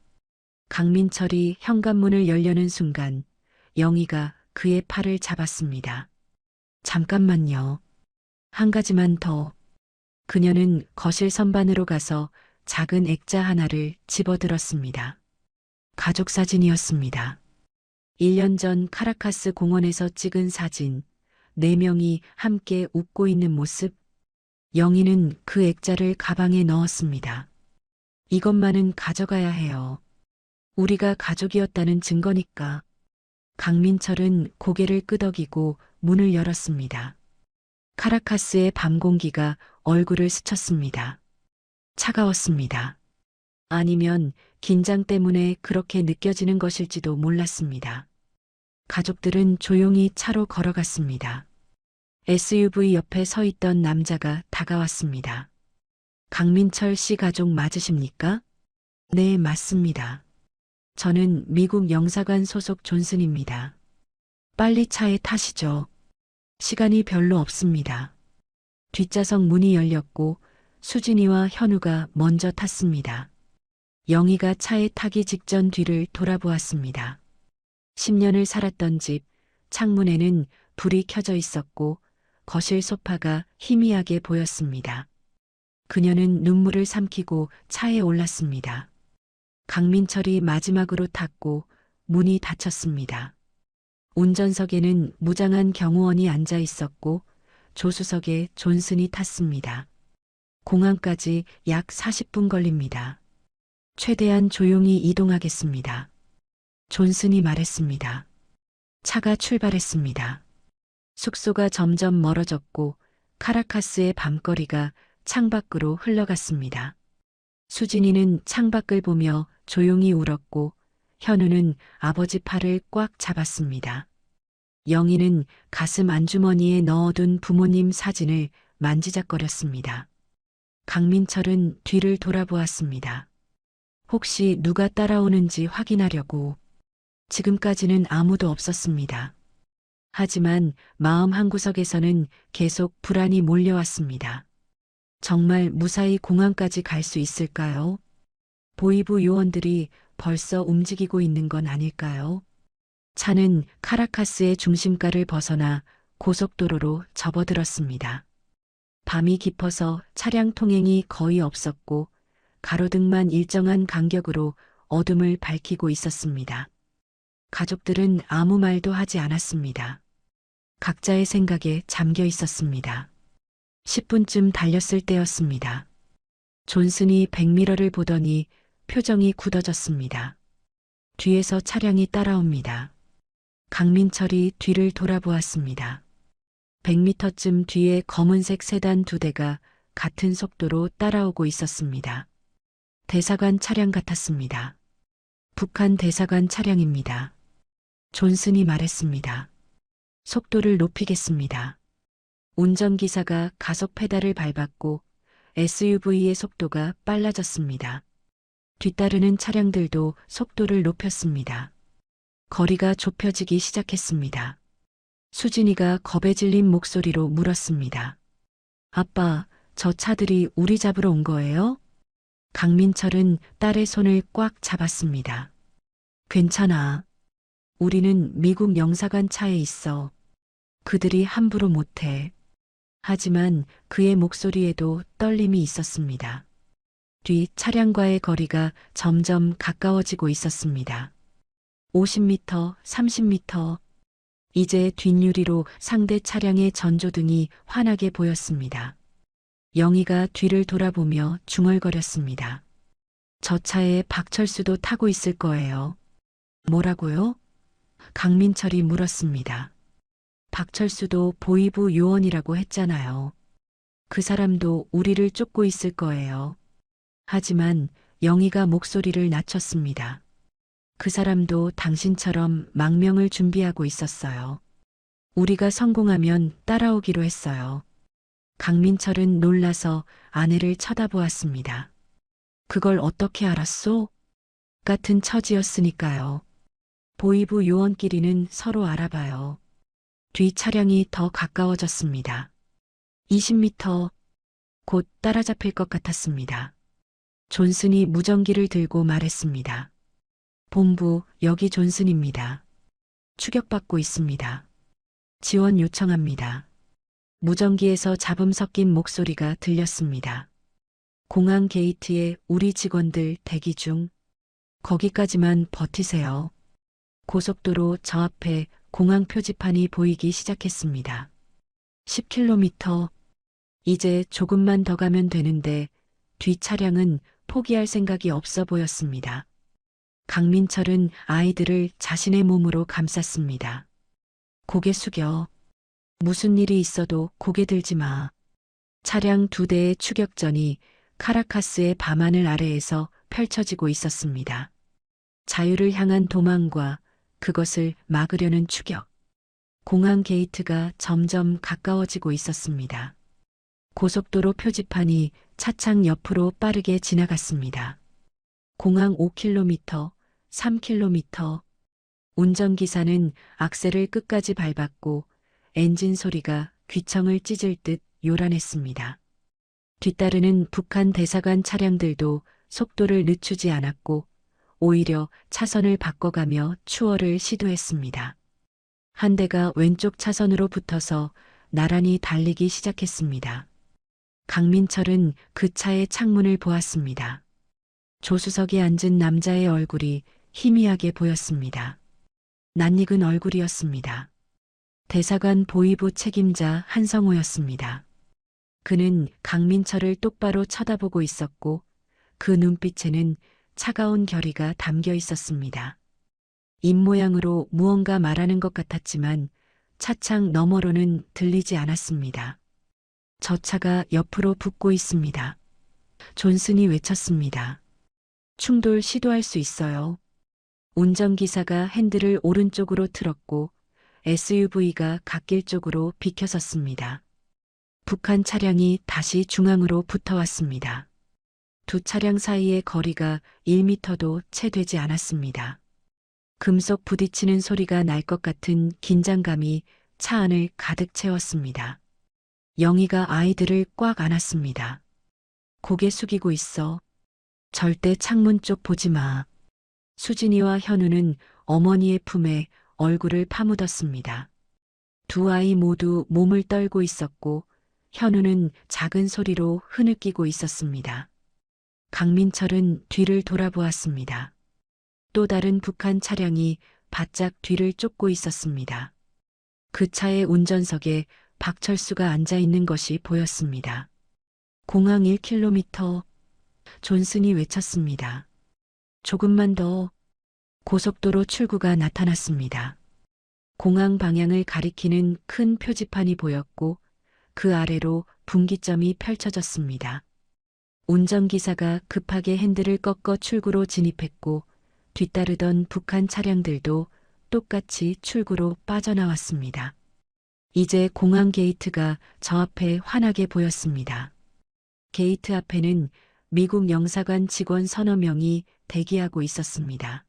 강민철이 현관문을 열려는 순간 영희가 그의 팔을 잡았습니다. 잠깐만요. 한 가지만 더. 그녀는 거실 선반으로 가서 작은 액자 하나를 집어들었습니다. 가족 사진이었습니다. 1년 전 카라카스 공원에서 찍은 사진, 4명이 함께 웃고 있는 모습. 영희는 그 액자를 가방에 넣었습니다. 이것만은 가져가야 해요. 우리가 가족이었다는 증거니까. 강민철은 고개를 끄덕이고 문을 열었습니다. 카라카스의 밤 공기가 얼굴을 스쳤습니다. 차가웠습니다. 아니면 긴장 때문에 그렇게 느껴지는 것일지도 몰랐습니다. 가족들은 조용히 차로 걸어갔습니다. SUV 옆에 서 있던 남자가 다가왔습니다. 강민철 씨 가족 맞으십니까? 네, 맞습니다. 저는 미국 영사관 소속 존슨입니다. 빨리 차에 타시죠. 시간이 별로 없습니다. 뒷좌석 문이 열렸고 수진이와 현우가 먼저 탔습니다. 영희가 차에 타기 직전 뒤를 돌아보았습니다. 10년을 살았던 집, 창문에는 불이 켜져 있었고 거실 소파가 희미하게 보였습니다. 그녀는 눈물을 삼키고 차에 올랐습니다. 강민철이 마지막으로 탔고 문이 닫혔습니다. 운전석에는 무장한 경호원이 앉아 있었고 조수석에 존슨이 탔습니다. 공항까지 약 40분 걸립니다. 최대한 조용히 이동하겠습니다. 존슨이 말했습니다. 차가 출발했습니다. 숙소가 점점 멀어졌고 카라카스의 밤거리가 창밖으로 흘러갔습니다. 수진이는 창밖을 보며 조용히 울었고 현우는 아버지 팔을 꽉 잡았습니다. 영희는 가슴 안주머니에 넣어둔 부모님 사진을 만지작거렸습니다. 강민철은 뒤를 돌아보았습니다. 혹시 누가 따라오는지 확인하려고. 지금까지는 아무도 없었습니다. 하지만 마음 한구석에서는 계속 불안이 몰려왔습니다. 정말 무사히 공항까지 갈 수 있을까요? 보이부 요원들이 벌써 움직이고 있는 건 아닐까요? 차는 카라카스의 중심가를 벗어나 고속도로로 접어들었습니다. 밤이 깊어서 차량 통행이 거의 없었고 가로등만 일정한 간격으로 어둠을 밝히고 있었습니다. 가족들은 아무 말도 하지 않았습니다. 각자의 생각에 잠겨 있었습니다. 10분쯤 달렸을 때였습니다. 존슨이 백미러를 보더니 표정이 굳어졌습니다. 뒤에서 차량이 따라옵니다. 강민철이 뒤를 돌아보았습니다. 100m쯤 뒤에 검은색 세단 2대가 같은 속도로 따라오고 있었습니다. 대사관 차량 같았습니다. 북한 대사관 차량입니다. 존슨이 말했습니다. 속도를 높이겠습니다. 운전기사가 가속 페달을 밟았고 SUV의 속도가 빨라졌습니다. 뒤따르는 차량들도 속도를 높였습니다. 거리가 좁혀지기 시작했습니다. 수진이가 겁에 질린 목소리로 물었습니다. 아빠, 저 차들이 우리 잡으러 온 거예요? 강민철은 딸의 손을 꽉 잡았습니다. 괜찮아. 우리는 미국 영사관 차에 있어. 그들이 함부로 못해. 하지만 그의 목소리에도 떨림이 있었습니다. 뒤 차량과의 거리가 점점 가까워지고 있었습니다. 50m, 30m. 이제 뒷유리로 상대 차량의 전조등이 환하게 보였습니다. 영희가 뒤를 돌아보며 중얼거렸습니다. 저 차에 박철수도 타고 있을 거예요. 뭐라고요? 강민철이 물었습니다. 박철수도 보이부 요원이라고 했잖아요. 그 사람도 우리를 쫓고 있을 거예요. 하지만 영희가 목소리를 낮췄습니다. 그 사람도 당신처럼 망명을 준비하고 있었어요. 우리가 성공하면 따라오기로 했어요. 강민철은 놀라서 아내를 쳐다보았습니다. 그걸 어떻게 알았소? 같은 처지였으니까요. 보이부 요원끼리는 서로 알아봐요. 뒤 차량이 더 가까워졌습니다. 20m. 곧 따라잡힐 것 같았습니다. 존슨이 무전기를 들고 말했습니다. 본부, 여기 존슨입니다. 추격받고 있습니다. 지원 요청합니다. 무전기에서 잡음 섞인 목소리가 들렸습니다. 공항 게이트에 우리 직원들 대기 중. 거기까지만 버티세요. 고속도로 저 앞에 공항 표지판이 보이기 시작했습니다. 10km. 이제 조금만 더 가면 되는데 뒤 차량은 포기할 생각이 없어 보였습니다. 강민철은 아이들을 자신의 몸으로 감쌌습니다. 고개 숙여. 무슨 일이 있어도 고개 들지 마. 차량 2대의 추격전이 카라카스의 밤하늘 아래에서 펼쳐지고 있었습니다. 자유를 향한 도망과 그것을 막으려는 추격. 공항 게이트가 점점 가까워지고 있었습니다. 고속도로 표지판이 차창 옆으로 빠르게 지나갔습니다. 공항 5km, 3km. 운전기사는 악셀을 끝까지 밟았고 엔진 소리가 귀청을 찢을 듯 요란했습니다. 뒤따르는 북한 대사관 차량들도 속도를 늦추지 않았고 오히려 차선을 바꿔가며 추월을 시도했습니다. 한 대가 왼쪽 차선으로 붙어서 나란히 달리기 시작했습니다. 강민철은 그 차의 창문을 보았습니다. 조수석에 앉은 남자의 얼굴이 희미하게 보였습니다. 낯익은 얼굴이었습니다. 대사관 보위부 책임자 한성호였습니다. 그는 강민철을 똑바로 쳐다보고 있었고 그 눈빛에는 차가운 결의가 담겨 있었습니다. 입모양으로 무언가 말하는 것 같았지만 차창 너머로는 들리지 않았습니다. 저 차가 옆으로 붙고 있습니다. 존슨이 외쳤습니다. 충돌 시도할 수 있어요. 운전기사가 핸들을 오른쪽으로 틀었고 SUV가 갓길 쪽으로 비켜섰습니다. 북한 차량이 다시 중앙으로 붙어왔습니다. 두 차량 사이의 거리가 1m도 채 되지 않았습니다. 금속 부딪히는 소리가 날 것 같은 긴장감이 차 안을 가득 채웠습니다. 영희가 아이들을 꽉 안았습니다. 고개 숙이고 있어. 절대 창문 쪽 보지 마. 수진이와 현우는 어머니의 품에 얼굴을 파묻었습니다. 두 아이 모두 몸을 떨고 있었고 현우는 작은 소리로 흐느끼고 있었습니다. 강민철은 뒤를 돌아보았습니다. 또 다른 북한 차량이 바짝 뒤를 쫓고 있었습니다. 그 차의 운전석에 박철수가 앉아 있는 것이 보였습니다. 공항 1km. 존슨이 외쳤습니다. 조금만 더. 고속도로 출구가 나타났습니다. 공항 방향을 가리키는 큰 표지판이 보였고 그 아래로 분기점이 펼쳐졌습니다. 운전기사가 급하게 핸들을 꺾어 출구로 진입했고 뒤따르던 북한 차량들도 똑같이 출구로 빠져나왔습니다. 이제 공항 게이트가 저 앞에 환하게 보였습니다. 게이트 앞에는 미국 영사관 직원 서너 명이 대기하고 있었습니다.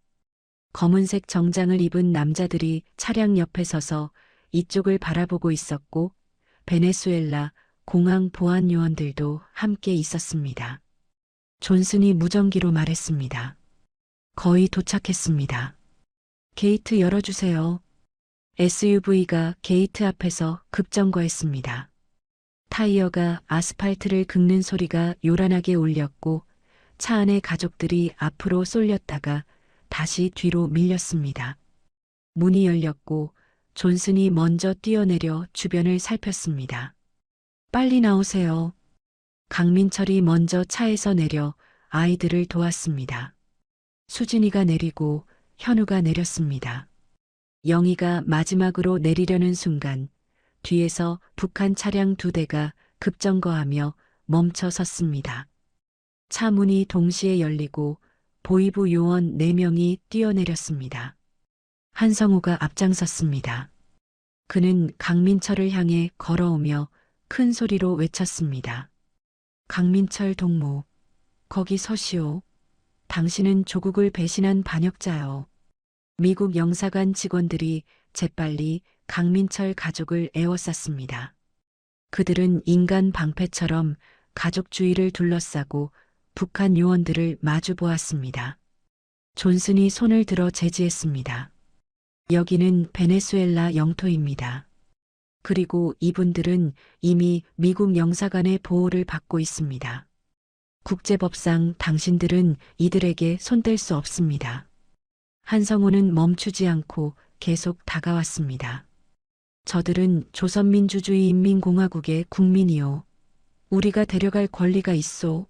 검은색 정장을 입은 남자들이 차량 옆에 서서 이쪽을 바라보고 있었고 베네수엘라 공항 보안 요원들도 함께 있었습니다. 존슨이 무전기로 말했습니다. 거의 도착했습니다. 게이트 열어주세요. SUV가 게이트 앞에서 급정거했습니다. 타이어가 아스팔트를 긁는 소리가 요란하게 울렸고 차 안의 가족들이 앞으로 쏠렸다가 다시 뒤로 밀렸습니다. 문이 열렸고 존슨이 먼저 뛰어내려 주변을 살폈습니다. 빨리 나오세요. 강민철이 먼저 차에서 내려 아이들을 도왔습니다. 수진이가 내리고 현우가 내렸습니다. 영희가 마지막으로 내리려는 순간 뒤에서 북한 차량 2대가 급정거하며 멈춰 섰습니다. 차 문이 동시에 열리고 보위부 요원 4명이 뛰어내렸습니다. 한성우가 앞장섰습니다. 그는 강민철을 향해 걸어오며 큰 소리로 외쳤습니다. 강민철 동무, 거기 서시오. 당신은 조국을 배신한 반역자요. 미국 영사관 직원들이 재빨리 강민철 가족을 에워쌌습니다. 그들은 인간 방패처럼 가족 주위를 둘러싸고 북한 요원들을 마주 보았습니다. 존슨이 손을 들어 제지했습니다. 여기는 베네수엘라 영토입니다. 그리고 이분들은 이미 미국 영사관의 보호를 받고 있습니다. 국제법상 당신들은 이들에게 손댈 수 없습니다. 한성우는 멈추지 않고 계속 다가왔습니다. 저들은 조선민주주의인민공화국의 국민이요. 우리가 데려갈 권리가 있소.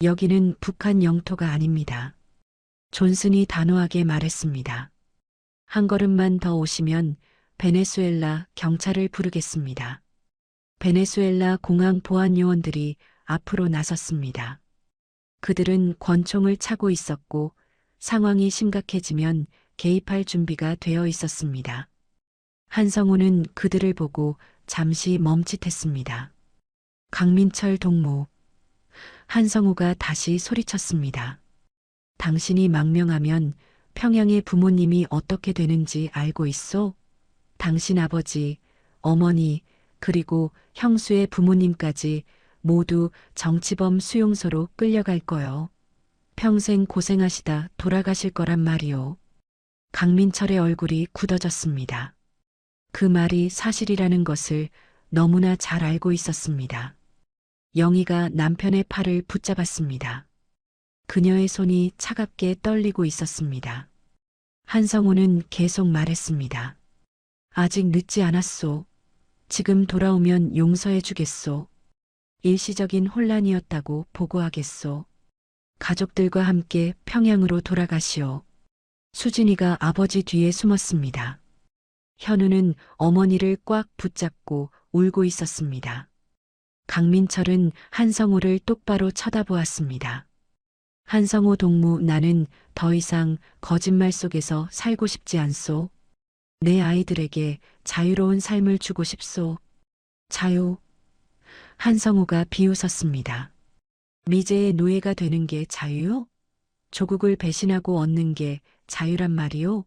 여기는 북한 영토가 아닙니다. 존슨이 단호하게 말했습니다. 한 걸음만 더 오시면 베네수엘라 경찰을 부르겠습니다. 베네수엘라 공항 보안 요원들이 앞으로 나섰습니다. 그들은 권총을 차고 있었고 상황이 심각해지면 개입할 준비가 되어 있었습니다. 한성우는 그들을 보고 잠시 멈칫했습니다. 강민철 동무. 한성우가 다시 소리쳤습니다. 당신이 망명하면 평양의 부모님이 어떻게 되는지 알고 있소? 당신 아버지, 어머니, 그리고 형수의 부모님까지 모두 정치범 수용소로 끌려갈 거요. 평생 고생하시다 돌아가실 거란 말이요. 강민철의 얼굴이 굳어졌습니다. 그 말이 사실이라는 것을 너무나 잘 알고 있었습니다. 영희가 남편의 팔을 붙잡았습니다. 그녀의 손이 차갑게 떨리고 있었습니다. 한성우는 계속 말했습니다. 아직 늦지 않았소. 지금 돌아오면 용서해 주겠소. 일시적인 혼란이었다고 보고하겠소. 가족들과 함께 평양으로 돌아가시오. 수진이가 아버지 뒤에 숨었습니다. 현우는 어머니를 꽉 붙잡고 울고 있었습니다. 강민철은 한성우를 똑바로 쳐다보았습니다. 한성우 동무, 나는 더 이상 거짓말 속에서 살고 싶지 않소. 내 아이들에게 자유로운 삶을 주고 싶소. 자유. 한성우가 비웃었습니다. 미제의 노예가 되는 게 자유요? 조국을 배신하고 얻는 게 자유란 말이요?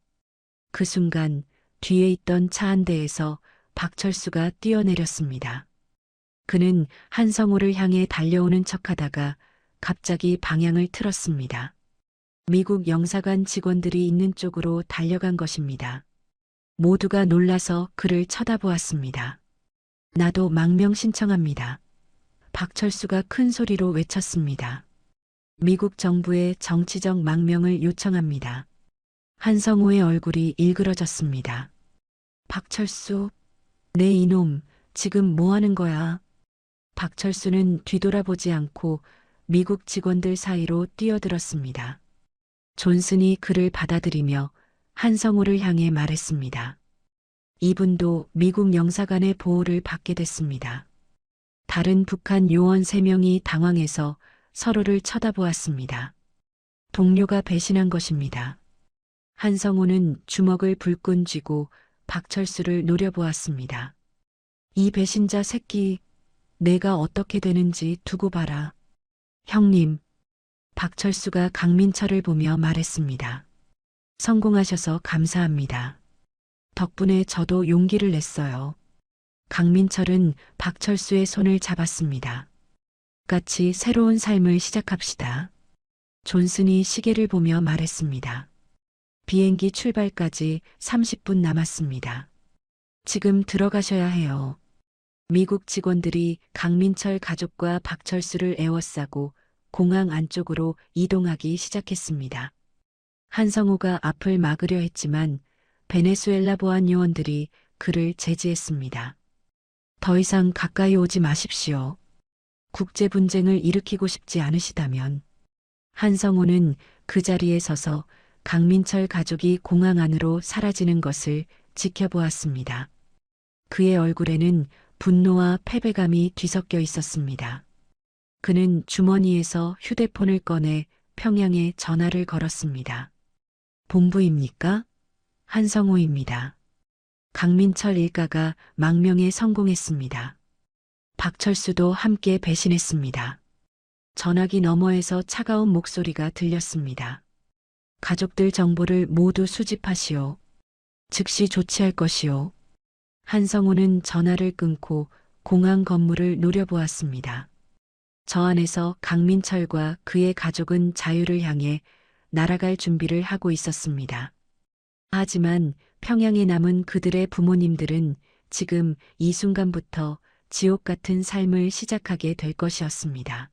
그 순간 뒤에 있던 차 한 대에서 박철수가 뛰어내렸습니다. 그는 한성우를 향해 달려오는 척하다가 갑자기 방향을 틀었습니다. 미국 영사관 직원들이 있는 쪽으로 달려간 것입니다. 모두가 놀라서 그를 쳐다보았습니다. 나도 망명 신청합니다. 박철수가 큰 소리로 외쳤습니다. 미국 정부의 정치적 망명을 요청합니다. 한성우의 얼굴이 일그러졌습니다. 박철수, 내 이놈, 지금 뭐 하는 거야? 박철수는 뒤돌아보지 않고 미국 직원들 사이로 뛰어들었습니다. 존슨이 그를 받아들이며 한성우를 향해 말했습니다. 이분도 미국 영사관의 보호를 받게 됐습니다. 다른 북한 요원 3명이 당황해서 서로를 쳐다보았습니다. 동료가 배신한 것입니다. 한성우는 주먹을 불끈 쥐고 박철수를 노려보았습니다. 이 배신자 새끼, 내가 어떻게 되는지 두고 봐라. 형님, 박철수가 강민철을 보며 말했습니다. 성공하셔서 감사합니다. 덕분에 저도 용기를 냈어요. 강민철은 박철수의 손을 잡았습니다. 같이 새로운 삶을 시작합시다. 존슨이 시계를 보며 말했습니다. 비행기 출발까지 30분 남았습니다. 지금 들어가셔야 해요. 미국 직원들이 강민철 가족과 박철수를 에워싸고 공항 안쪽으로 이동하기 시작했습니다. 한성우가 앞을 막으려 했지만 베네수엘라 보안 요원들이 그를 제지했습니다. 더 이상 가까이 오지 마십시오. 국제 분쟁을 일으키고 싶지 않으시다면. 한성우는 그 자리에 서서 강민철 가족이 공항 안으로 사라지는 것을 지켜보았습니다. 그의 얼굴에는 분노와 패배감이 뒤섞여 있었습니다. 그는 주머니에서 휴대폰을 꺼내 평양에 전화를 걸었습니다. 본부입니까? 한성우입니다. 강민철 일가가 망명에 성공했습니다. 박철수도 함께 배신했습니다. 전화기 너머에서 차가운 목소리가 들렸습니다. 가족들 정보를 모두 수집하시오. 즉시 조치할 것이오. 한성우는 전화를 끊고 공항 건물을 노려보았습니다. 저 안에서 강민철과 그의 가족은 자유를 향해 날아갈 준비를 하고 있었습니다. 하지만 평양에 남은 그들의 부모님들은 지금 이 순간부터 지옥 같은 삶을 시작하게 될 것이었습니다.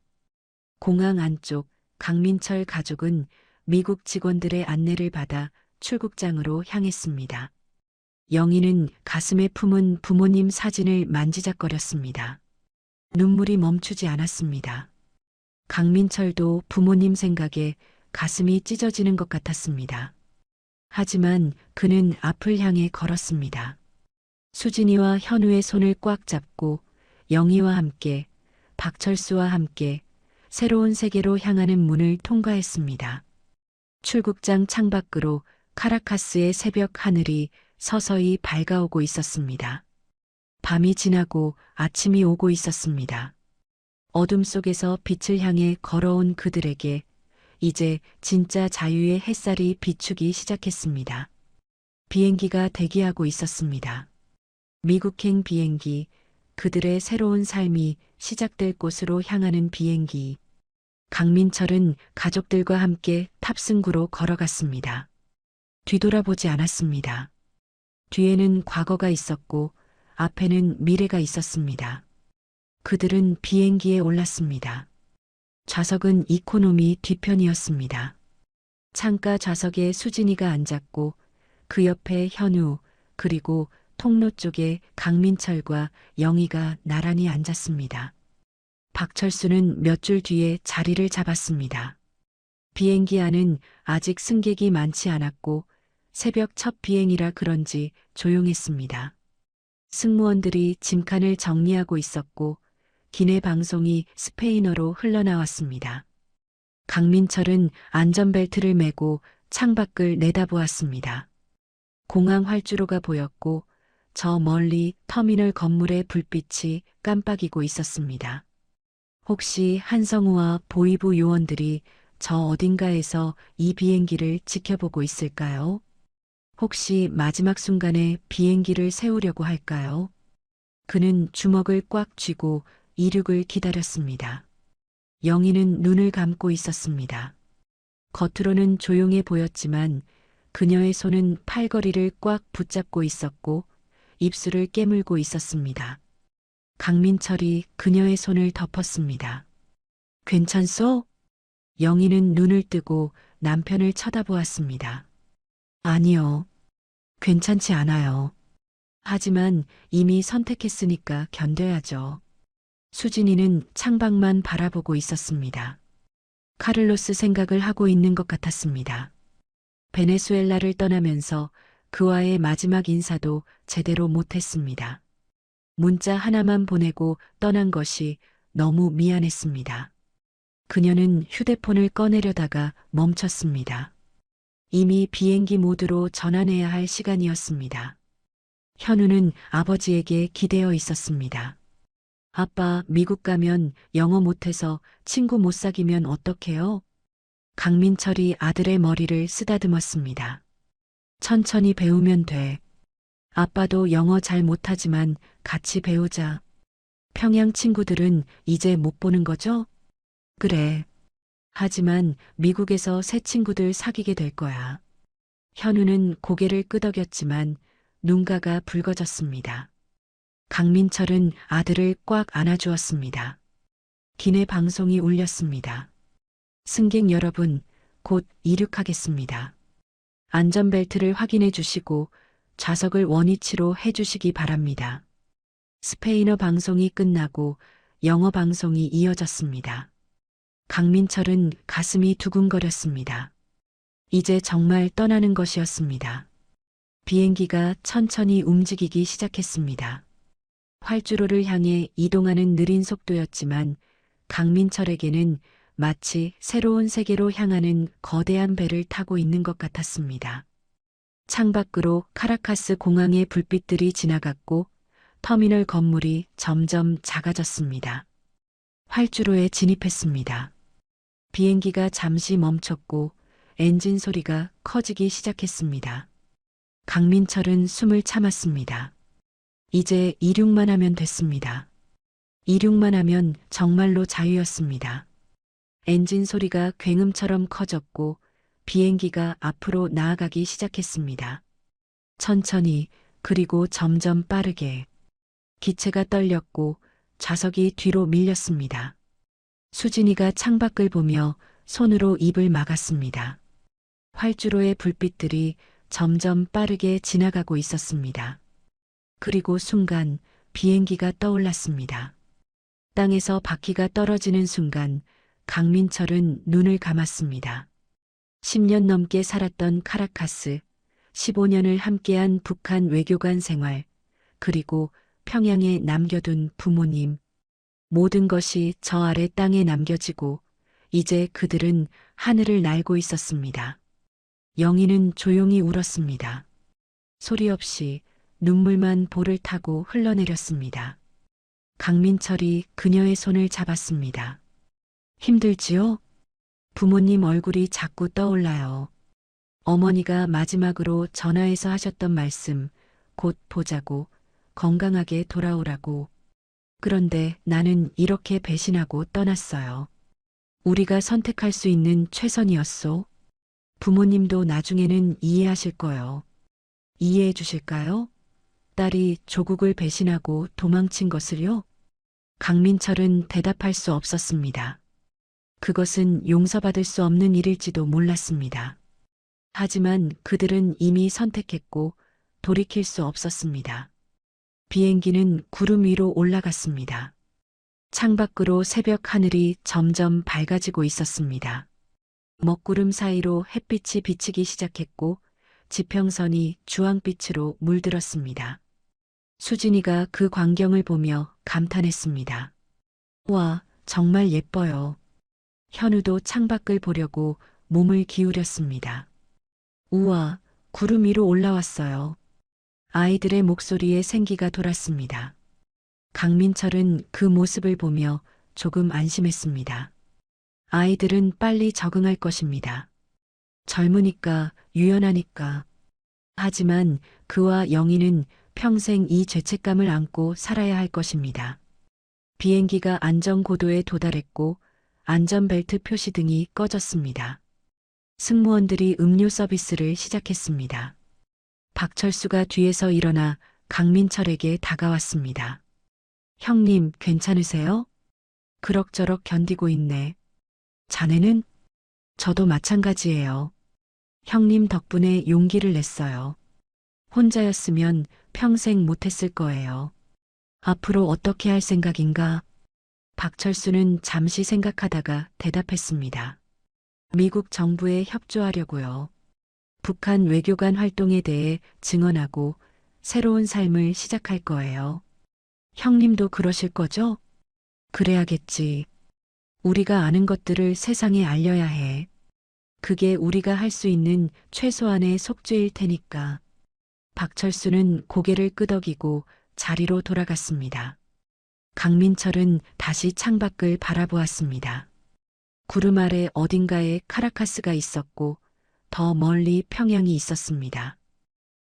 공항 안쪽 강민철 가족은 미국 직원들의 안내를 받아 출국장으로 향했습니다. 영희는 가슴에 품은 부모님 사진을 만지작거렸습니다. 눈물이 멈추지 않았습니다. 강민철도 부모님 생각에 가슴이 찢어지는 것 같았습니다. 하지만 그는 앞을 향해 걸었습니다. 수진이와 현우의 손을 꽉 잡고 영희와 함께, 박철수와 함께 새로운 세계로 향하는 문을 통과했습니다. 출국장 창밖으로 카라카스의 새벽 하늘이 서서히 밝아오고 있었습니다. 밤이 지나고 아침이 오고 있었습니다. 어둠 속에서 빛을 향해 걸어온 그들에게 이제 진짜 자유의 햇살이 비추기 시작했습니다. 비행기가 대기하고 있었습니다. 미국행 비행기, 그들의 새로운 삶이 시작될 곳으로 향하는 비행기. 강민철은 가족들과 함께 탑승구로 걸어갔습니다. 뒤돌아보지 않았습니다. 뒤에는 과거가 있었고 앞에는 미래가 있었습니다. 그들은 비행기에 올랐습니다. 좌석은 이코노미 뒤편이었습니다. 창가 좌석에 수진이가 앉았고 그 옆에 현우 그리고 통로 쪽에 강민철과 영희가 나란히 앉았습니다. 박철수는 몇 줄 뒤에 자리를 잡았습니다. 비행기 안은 아직 승객이 많지 않았고 새벽 첫 비행이라 그런지 조용했습니다. 승무원들이 짐칸을 정리하고 있었고 기내 방송이 스페인어로 흘러나왔습니다. 강민철은 안전벨트를 매고 창밖을 내다보았습니다. 공항 활주로가 보였고 저 멀리 터미널 건물의 불빛이 깜빡이고 있었습니다. 혹시 한성우와 보이부 요원들이 저 어딘가에서 이 비행기를 지켜보고 있을까요? 혹시 마지막 순간에 비행기를 세우려고 할까요? 그는 주먹을 꽉 쥐고 이륙을 기다렸습니다. 영희는 눈을 감고 있었습니다. 겉으로는 조용해 보였지만 그녀의 손은 팔걸이를 꽉 붙잡고 있었고 입술을 깨물고 있었습니다. 강민철이 그녀의 손을 덮었습니다. 괜찮소? 영희는 눈을 뜨고 남편을 쳐다보았습니다. 아니요. 괜찮지 않아요. 하지만 이미 선택했으니까 견뎌야죠. 수진이는 창밖만 바라보고 있었습니다. 카를로스 생각을 하고 있는 것 같았습니다. 베네수엘라를 떠나면서 그와의 마지막 인사도 제대로 못했습니다. 문자 하나만 보내고 떠난 것이 너무 미안했습니다. 그녀는 휴대폰을 꺼내려다가 멈췄습니다. 이미 비행기 모드로 전환해야 할 시간이었습니다. 현우는 아버지에게 기대어 있었습니다. 아빠, 미국 가면 영어 못해서 친구 못 사귀면 어떡해요? 강민철이 아들의 머리를 쓰다듬었습니다. 천천히 배우면 돼. 아빠도 영어 잘 못하지만 같이 배우자. 평양 친구들은 이제 못 보는 거죠? 그래. 하지만 미국에서 새 친구들 사귀게 될 거야. 현우는 고개를 끄덕였지만 눈가가 붉어졌습니다. 강민철은 아들을 꽉 안아주었습니다. 기내 방송이 울렸습니다. 승객 여러분, 곧 이륙하겠습니다. 안전벨트를 확인해 주시고 좌석을 원위치로 해 주시기 바랍니다. 스페인어 방송이 끝나고 영어 방송이 이어졌습니다. 강민철은 가슴이 두근거렸습니다. 이제 정말 떠나는 것이었습니다. 비행기가 천천히 움직이기 시작했습니다. 활주로를 향해 이동하는 느린 속도였지만 강민철에게는 마치 새로운 세계로 향하는 거대한 배를 타고 있는 것 같았습니다. 창밖으로 카라카스 공항의 불빛들이 지나갔고 터미널 건물이 점점 작아졌습니다. 활주로에 진입했습니다. 비행기가 잠시 멈췄고 엔진 소리가 커지기 시작했습니다. 강민철은 숨을 참았습니다. 이제 이륙만 하면 됐습니다. 이륙만 하면 정말로 자유였습니다. 엔진 소리가 굉음처럼 커졌고 비행기가 앞으로 나아가기 시작했습니다. 천천히 그리고 점점 빠르게 기체가 떨렸고 좌석이 뒤로 밀렸습니다. 수진이가 창밖을 보며 손으로 입을 막았습니다. 활주로의 불빛들이 점점 빠르게 지나가고 있었습니다. 그리고 순간 비행기가 떠올랐습니다. 땅에서 바퀴가 떨어지는 순간 강민철은 눈을 감았습니다. 10년 넘게 살았던 카라카스, 15년을 함께한 북한 외교관 생활, 그리고 평양에 남겨둔 부모님, 모든 것이 저 아래 땅에 남겨지고 이제 그들은 하늘을 날고 있었습니다. 영희는 조용히 울었습니다. 소리 없이 눈물만 볼을 타고 흘러내렸습니다. 강민철이 그녀의 손을 잡았습니다. 힘들지요? 부모님 얼굴이 자꾸 떠올라요. 어머니가 마지막으로 전화해서 하셨던 말씀, 곧 보자고, 건강하게 돌아오라고. 그런데 나는 이렇게 배신하고 떠났어요. 우리가 선택할 수 있는 최선이었소. 부모님도 나중에는 이해하실 거요. 이해해 주실까요? 딸이 조국을 배신하고 도망친 것을요? 강민철은 대답할 수 없었습니다. 그것은 용서받을 수 없는 일일지도 몰랐습니다. 하지만 그들은 이미 선택했고 돌이킬 수 없었습니다. 비행기는 구름 위로 올라갔습니다. 창밖으로 새벽 하늘이 점점 밝아지고 있었습니다. 먹구름 사이로 햇빛이 비치기 시작했고 지평선이 주황빛으로 물들었습니다. 수진이가 그 광경을 보며 감탄했습니다. 와, 정말 예뻐요. 현우도 창밖을 보려고 몸을 기울였습니다. 우와, 구름 위로 올라왔어요. 아이들의 목소리에 생기가 돌았습니다. 강민철은 그 모습을 보며 조금 안심했습니다. 아이들은 빨리 적응할 것입니다. 젊으니까, 유연하니까. 하지만 그와 영희는 평생 이 죄책감을 안고 살아야 할 것입니다. 비행기가 안전고도에 도달했고 안전벨트 표시등이 꺼졌습니다. 승무원들이 음료 서비스를 시작했습니다. 박철수가 뒤에서 일어나 강민철에게 다가왔습니다. 형님, 괜찮으세요? 그럭저럭 견디고 있네. 자네는? 저도 마찬가지예요. 형님 덕분에 용기를 냈어요. 혼자였으면 평생 못했을 거예요. 앞으로 어떻게 할 생각인가? 박철수는 잠시 생각하다가 대답했습니다. 미국 정부에 협조하려고요. 북한 외교관 활동에 대해 증언하고 새로운 삶을 시작할 거예요. 형님도 그러실 거죠? 그래야겠지. 우리가 아는 것들을 세상에 알려야 해. 그게 우리가 할 수 있는 최소한의 속죄일 테니까. 박철수는 고개를 끄덕이고 자리로 돌아갔습니다. 강민철은 다시 창밖을 바라보았습니다. 구름 아래 어딘가에 카라카스가 있었고 더 멀리 평양이 있었습니다.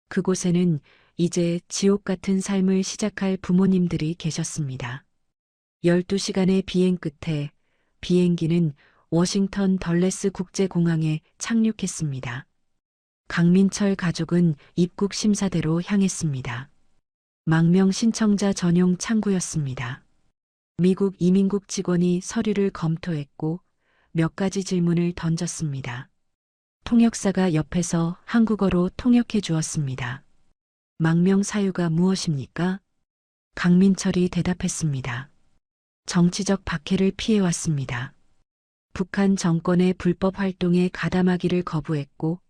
그곳에는 이제 지옥 같은 삶을 시작할 부모님들이 계셨습니다. 12시간의 비행 끝에 비행기는 워싱턴 덜레스 국제공항에 착륙했습니다. 강민철 가족은 입국 심사대로 향했습니다. 망명 신청자 전용 창구였습니다. 미국 이민국 직원이 서류를 검토했고 몇 가지 질문을 던졌습니다. 통역사가 옆에서 한국어로 통역해 주었습니다. 망명 사유가 무엇입니까? 강민철이 대답했습니다. 정치적 박해를 피해왔습니다. 북한 정권의 불법 활동에 가담하기를 거부했고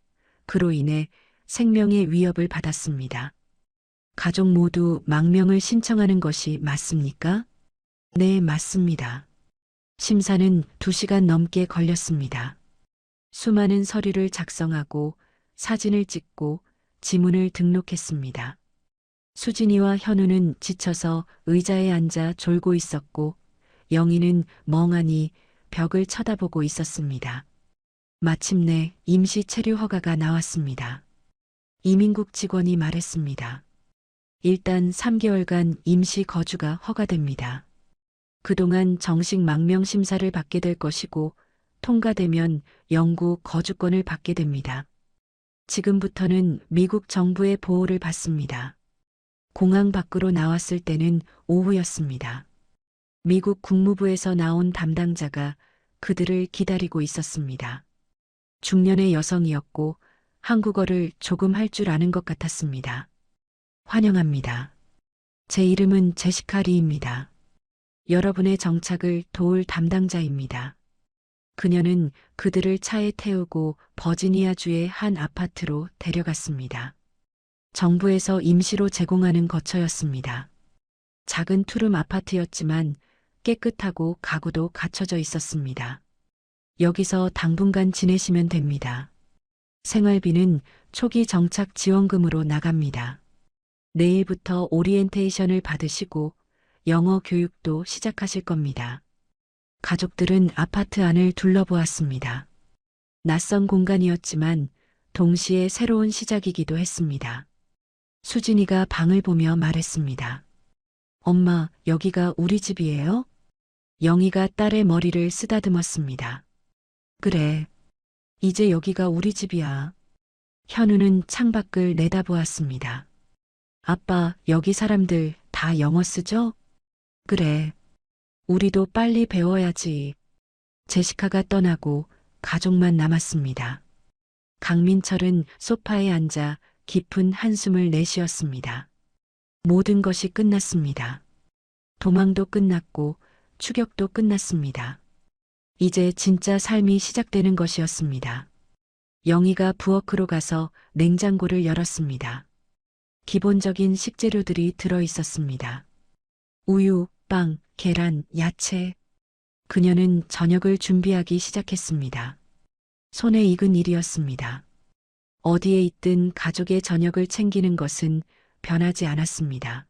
그로 인해 생명의 위협을 받았습니다. 가족 모두 망명을 신청하는 것이 맞습니까? 네, 맞습니다. 심사는 2시간 넘게 걸렸습니다. 수많은 서류를 작성하고 사진을 찍고 지문을 등록했습니다. 수진이와 현우는 지쳐서 의자에 앉아 졸고 있었고 영희는 멍하니 벽을 쳐다보고 있었습니다. 마침내 임시 체류 허가가 나왔습니다. 이민국 직원이 말했습니다. 일단 3개월간 임시 거주가 허가됩니다. 그동안 정식 망명 심사를 받게 될 것이고 통과되면 영구 거주권을 받게 됩니다. 지금부터는 미국 정부의 보호를 받습니다. 공항 밖으로 나왔을 때는 오후였습니다. 미국 국무부에서 나온 담당자가 그들을 기다리고 있었습니다. 중년의 여성이었고 한국어를 조금 할 줄 아는 것 같았습니다. 환영합니다. 제 이름은 제시카 리입니다. 여러분의 정착을 도울 담당자입니다. 그녀는 그들을 차에 태우고 버지니아주의 한 아파트로 데려갔습니다. 정부에서 임시로 제공하는 거처였습니다. 작은 투룸 아파트였지만 깨끗하고 가구도 갖춰져 있었습니다. 여기서 당분간 지내시면 됩니다. 생활비는 초기 정착 지원금으로 나갑니다. 내일부터 오리엔테이션을 받으시고 영어 교육도 시작하실 겁니다. 가족들은 아파트 안을 둘러보았습니다. 낯선 공간이었지만 동시에 새로운 시작이기도 했습니다. 수진이가 방을 보며 말했습니다. 엄마, 여기가 우리 집이에요? 영희가 딸의 머리를 쓰다듬었습니다. 그래. 이제 여기가 우리 집이야. 현우는 창밖을 내다보았습니다. 아빠, 여기 사람들 다 영어 쓰죠? 그래. 우리도 빨리 배워야지. 제시카가 떠나고 가족만 남았습니다. 강민철은 소파에 앉아 깊은 한숨을 내쉬었습니다. 모든 것이 끝났습니다. 도망도 끝났고 추격도 끝났습니다. 이제 진짜 삶이 시작되는 것이었습니다. 영희가 부엌으로 가서 냉장고를 열었습니다. 기본적인 식재료들이 들어 있었습니다. 우유, 빵, 계란, 야채. 그녀는 저녁을 준비하기 시작했습니다. 손에 익은 일이었습니다. 어디에 있든 가족의 저녁을 챙기는 것은 변하지 않았습니다.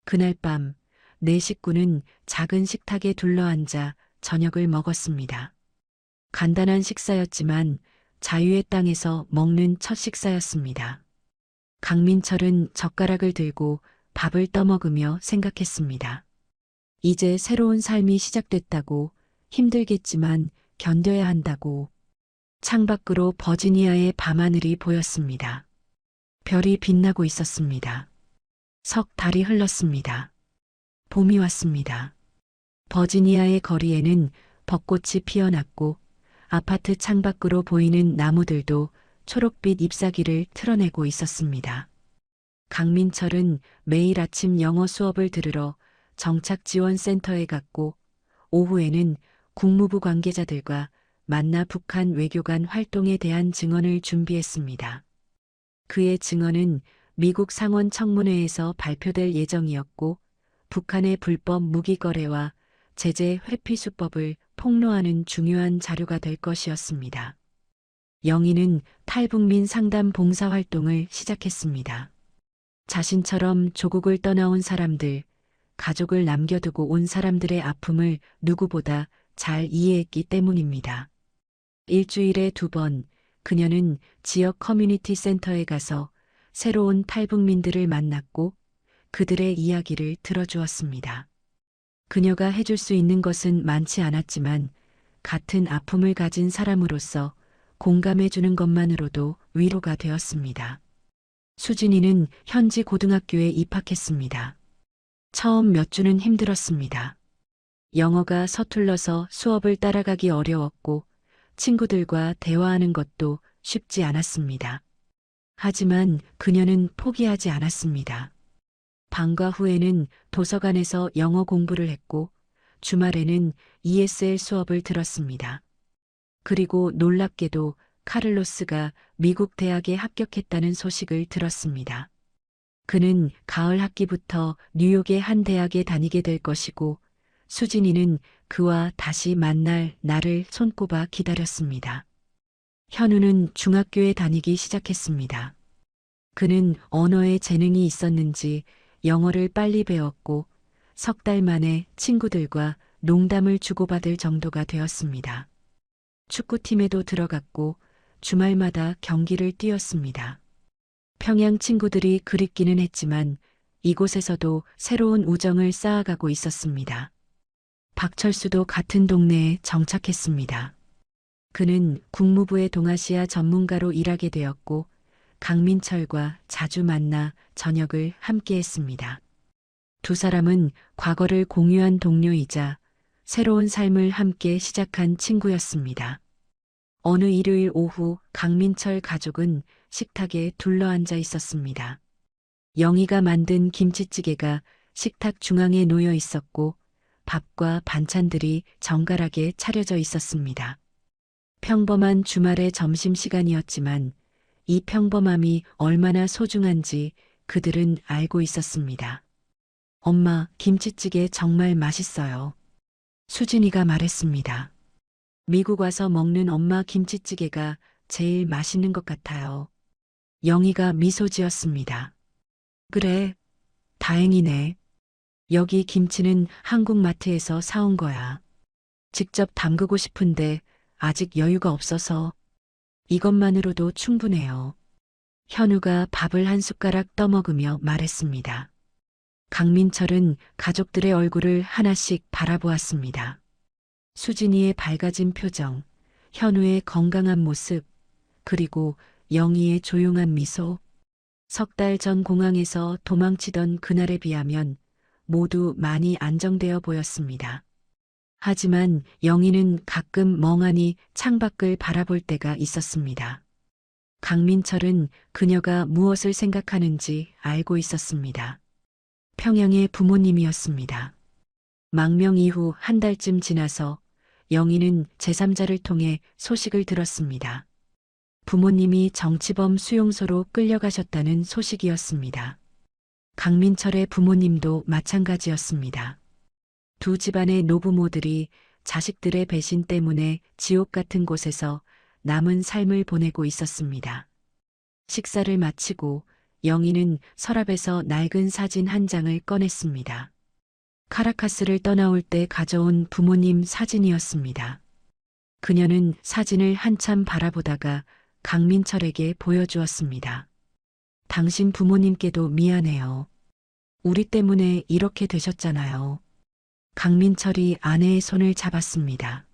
그날 밤, 네 식구는 작은 식탁에 둘러앉아 저녁을 먹었습니다. 간단한 식사였지만 자유의 땅에서 먹는 첫 식사였습니다. 강민철은 젓가락을 들고 밥을 떠먹으며 생각했습니다. 이제 새로운 삶이 시작됐다고, 힘들겠지만 견뎌야 한다고. 창밖으로 버지니아의 밤하늘이 보였습니다. 별이 빛나고 있었습니다. 석 달이 흘렀습니다. 봄이 왔습니다. 버지니아의 거리에는 벚꽃이 피어났고 아파트 창밖으로 보이는 나무들도 초록빛 잎사귀를 틀어내고 있었습니다. 강민철은 매일 아침 영어 수업을 들으러 정착지원센터에 갔고 오후에는 국무부 관계자들과 만나 북한 외교관 활동에 대한 증언을 준비했습니다. 그의 증언은 미국 상원 청문회에서 발표될 예정이었고 북한의 불법 무기 거래와 제재 회피 수법을 폭로하는 중요한 자료가 될 것이었습니다. 영희는 탈북민 상담 봉사 활동을 시작했습니다. 자신처럼 조국을 떠나온 사람들, 가족을 남겨두고 온 사람들의 아픔을 누구보다 잘 이해했기 때문입니다. 일주일에 2번 그녀는 지역 커뮤니티 센터에 가서 새로운 탈북민들을 만났고 그들의 이야기를 들어주었습니다. 그녀가 해줄 수 있는 것은 많지 않았지만 같은 아픔을 가진 사람으로서 공감해주는 것만으로도 위로가 되었습니다. 수진이는 현지 고등학교에 입학했습니다. 처음 몇 주는 힘들었습니다. 영어가 서툴러서 수업을 따라가기 어려웠고 친구들과 대화하는 것도 쉽지 않았습니다. 하지만 그녀는 포기하지 않았습니다. 방과 후에는 도서관에서 영어 공부를 했고 주말에는 ESL 수업을 들었습니다. 그리고 놀랍게도 카를로스가 미국 대학에 합격했다는 소식을 들었습니다. 그는 가을 학기부터 뉴욕의 한 대학에 다니게 될 것이고 수진이는 그와 다시 만날 날을 손꼽아 기다렸습니다. 현우는 중학교에 다니기 시작했습니다. 그는 언어에 재능이 있었는지 영어를 빨리 배웠고 석 달 만에 친구들과 농담을 주고받을 정도가 되었습니다. 축구팀에도 들어갔고 주말마다 경기를 뛰었습니다. 평양 친구들이 그립기는 했지만 이곳에서도 새로운 우정을 쌓아가고 있었습니다. 박철수도 같은 동네에 정착했습니다. 그는 국무부의 동아시아 전문가로 일하게 되었고 강민철과 자주 만나 저녁을 함께 했습니다. 두 사람은 과거를 공유한 동료이자 새로운 삶을 함께 시작한 친구였습니다. 어느 일요일 오후 강민철 가족은 식탁에 둘러앉아 있었습니다. 영희가 만든 김치찌개가 식탁 중앙에 놓여 있었고 밥과 반찬들이 정갈하게 차려져 있었습니다. 평범한 주말의 점심시간이었지만 이 평범함이 얼마나 소중한지 그들은 알고 있었습니다. 엄마, 김치찌개 정말 맛있어요. 수진이가 말했습니다. 미국 와서 먹는 엄마 김치찌개가 제일 맛있는 것 같아요. 영희가 미소 지었습니다. 그래, 다행이네. 여기 김치는 한국 마트에서 사온 거야. 직접 담그고 싶은데 아직 여유가 없어서 이것만으로도 충분해요. 현우가 밥을 한 숟가락 떠먹으며 말했습니다. 강민철은 가족들의 얼굴을 하나씩 바라보았습니다. 수진이의 밝아진 표정, 현우의 건강한 모습, 그리고 영희의 조용한 미소. 석 달 전 공항에서 도망치던 그날에 비하면 모두 많이 안정되어 보였습니다. 하지만 영희는 가끔 멍하니 창밖을 바라볼 때가 있었습니다. 강민철은 그녀가 무엇을 생각하는지 알고 있었습니다. 평양의 부모님이었습니다. 망명 이후 한 달쯤 지나서 영희는 제3자를 통해 소식을 들었습니다. 부모님이 정치범 수용소로 끌려가셨다는 소식이었습니다. 강민철의 부모님도 마찬가지였습니다. 두 집안의 노부모들이 자식들의 배신 때문에 지옥 같은 곳에서 남은 삶을 보내고 있었습니다. 식사를 마치고 영희는 서랍에서 낡은 사진 한 장을 꺼냈습니다. 카라카스를 떠나올 때 가져온 부모님 사진이었습니다. 그녀는 사진을 한참 바라보다가 강민철에게 보여주었습니다. 당신 부모님께도 미안해요. 우리 때문에 이렇게 되셨잖아요. 강민철이 아내의 손을 잡았습니다.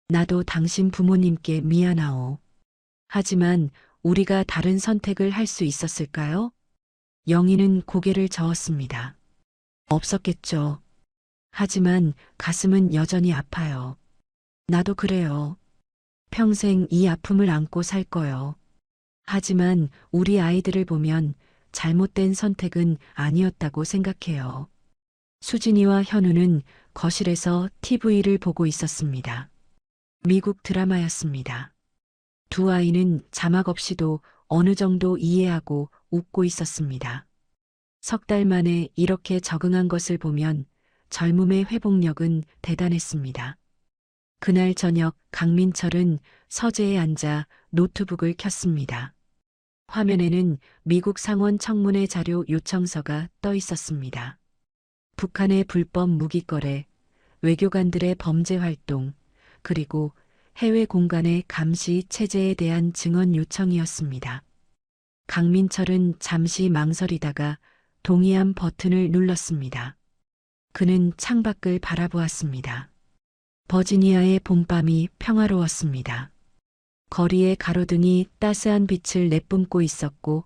나도 당신 부모님께 미안하오. 하지만 우리가 다른 선택을 할 수 있었을까요? 영희는 고개를 저었습니다. 없었겠죠. 하지만 가슴은 여전히 아파요. 나도 그래요. 평생 이 아픔을 안고 살 거요. 하지만 우리 아이들을 보면 잘못된 선택은 아니었다고 생각해요. 수진이와 현우는 거실에서 TV를 보고 있었습니다. 미국 드라마였습니다. 두 아이는 자막 없이도 어느 정도 이해하고 웃고 있었습니다. 석 달 만에 이렇게 적응한 것을 보면 젊음의 회복력은 대단했습니다. 그날 저녁 강민철은 서재에 앉아 노트북을 켰습니다. 화면에는 미국 상원 청문회 자료 요청서가 떠 있었습니다. 북한의 불법 무기 거래, 외교관들의 범죄 활동, 그리고 해외 공간의 감시 체제에 대한 증언 요청이었습니다. 강민철은 잠시 망설이다가 동의함 버튼을 눌렀습니다. 그는 창밖을 바라보았습니다. 버지니아의 봄밤이 평화로웠습니다. 거리의 가로등이 따스한 빛을 내뿜고 있었고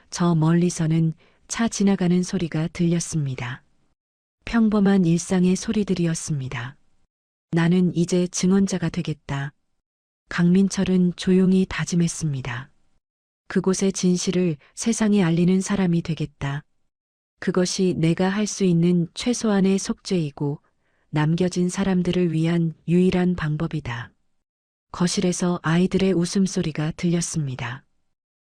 저 멀리서는 차 지나가는 소리가 들렸습니다. 평범한 일상의 소리들이었습니다. 나는 이제 증언자가 되겠다. 강민철은 조용히 다짐했습니다. 그곳의 진실을 세상에 알리는 사람이 되겠다. 그것이 내가 할 수 있는 최소한의 속죄이고 남겨진 사람들을 위한 유일한 방법이다. 거실에서 아이들의 웃음소리가 들렸습니다.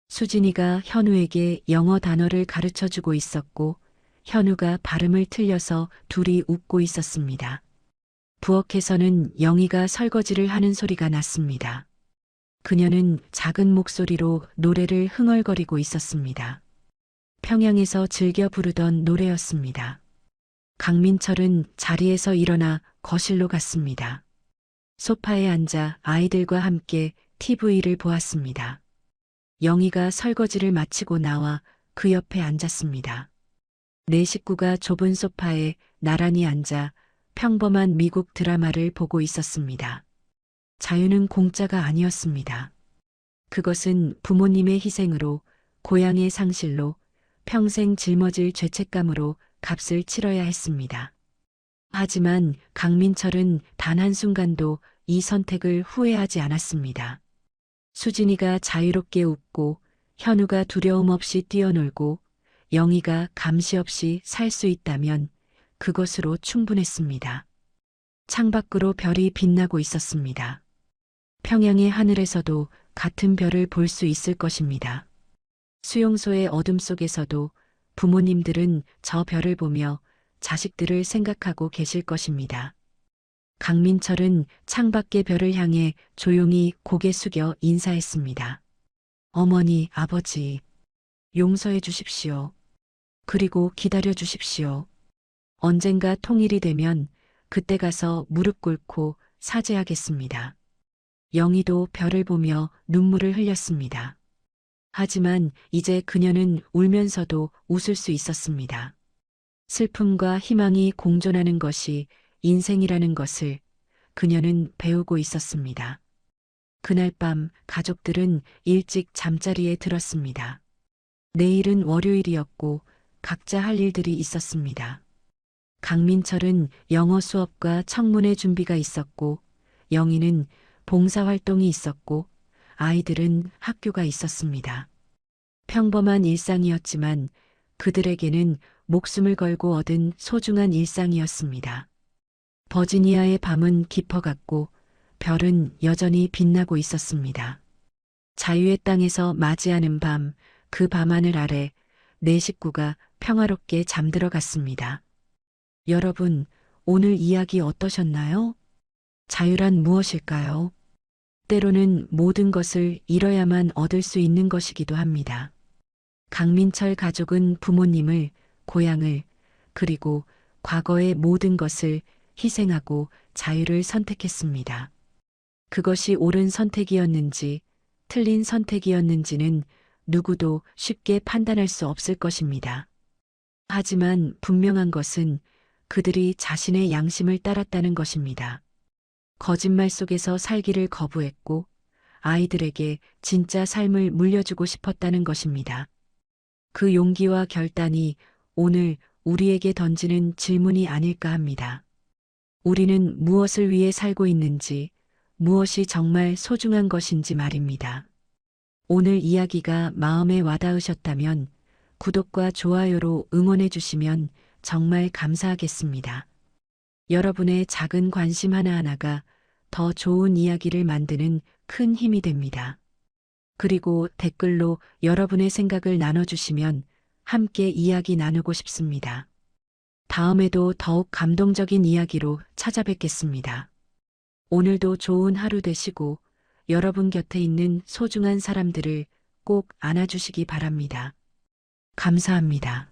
수진이가 현우에게 영어 단어를 가르쳐주고 있었고 현우가 발음을 틀려서 둘이 웃고 있었습니다. 부엌에서는 영희가 설거지를 하는 소리가 났습니다. 그녀는 작은 목소리로 노래를 흥얼거리고 있었습니다. 평양에서 즐겨 부르던 노래였습니다. 강민철은 자리에서 일어나 거실로 갔습니다. 소파에 앉아 아이들과 함께 TV를 보았습니다. 영희가 설거지를 마치고 나와 그 옆에 앉았습니다. 네 식구가 좁은 소파에 나란히 앉아 평범한 미국 드라마를 보고 있었습니다. 자유는 공짜가 아니었습니다. 그것은 부모님의 희생으로, 고향의 상실로, 평생 짊어질 죄책감으로 값을 치러야 했습니다. 하지만 강민철은 단 한순간도 이 선택을 후회하지 않았습니다. 수진이가 자유롭게 웃고, 현우가 두려움 없이 뛰어놀고, 영희가 감시 없이 살 수 있다면 그것으로 충분했습니다. 창밖으로 별이 빛나고 있었습니다. 평양의 하늘에서도 같은 별을 볼 수 있을 것입니다. 수용소의 어둠 속에서도 부모님들은 저 별을 보며 자식들을 생각하고 계실 것입니다. 강민철은 창밖의 별을 향해 조용히 고개 숙여 인사했습니다. 어머니, 아버지, 용서해 주십시오. 그리고 기다려 주십시오. 언젠가 통일이 되면 그때 가서 무릎 꿇고 사죄하겠습니다. 영희도 별을 보며 눈물을 흘렸습니다. 하지만 이제 그녀는 울면서도 웃을 수 있었습니다. 슬픔과 희망이 공존하는 것이 인생이라는 것을 그녀는 배우고 있었습니다. 그날 밤 가족들은 일찍 잠자리에 들었습니다. 내일은 월요일이었고 각자 할 일들이 있었습니다. 강민철은 영어 수업과 청문회 준비가 있었고 영희는 봉사활동이 있었고 아이들은 학교가 있었습니다. 평범한 일상이었지만 그들에게는 목숨을 걸고 얻은 소중한 일상이었습니다. 버지니아의 밤은 깊어갔고 별은 여전히 빛나고 있었습니다. 자유의 땅에서 맞이하는 밤, 그 밤하늘 아래 네 식구가 평화롭게 잠들어 갔습니다. 여러분, 오늘 이야기 어떠셨나요? 자유란 무엇일까요? 때로는 모든 것을 잃어야만 얻을 수 있는 것이기도 합니다. 강민철 가족은 부모님을, 고향을, 그리고 과거의 모든 것을 희생하고 자유를 선택했습니다. 그것이 옳은 선택이었는지, 틀린 선택이었는지는 누구도 쉽게 판단할 수 없을 것입니다. 하지만 분명한 것은 그들이 자신의 양심을 따랐다는 것입니다. 거짓말 속에서 살기를 거부했고 아이들에게 진짜 삶을 물려주고 싶었다는 것입니다. 그 용기와 결단이 오늘 우리에게 던지는 질문이 아닐까 합니다. 우리는 무엇을 위해 살고 있는지, 무엇이 정말 소중한 것인지 말입니다. 오늘 이야기가 마음에 와닿으셨다면 구독과 좋아요로 응원해 주시면 정말 감사하겠습니다. 여러분의 작은 관심 하나하나가 더 좋은 이야기를 만드는 큰 힘이 됩니다. 그리고 댓글로 여러분의 생각을 나눠주시면 함께 이야기 나누고 싶습니다. 다음에도 더욱 감동적인 이야기로 찾아뵙겠습니다. 오늘도 좋은 하루 되시고 여러분 곁에 있는 소중한 사람들을 꼭 안아주시기 바랍니다. 감사합니다.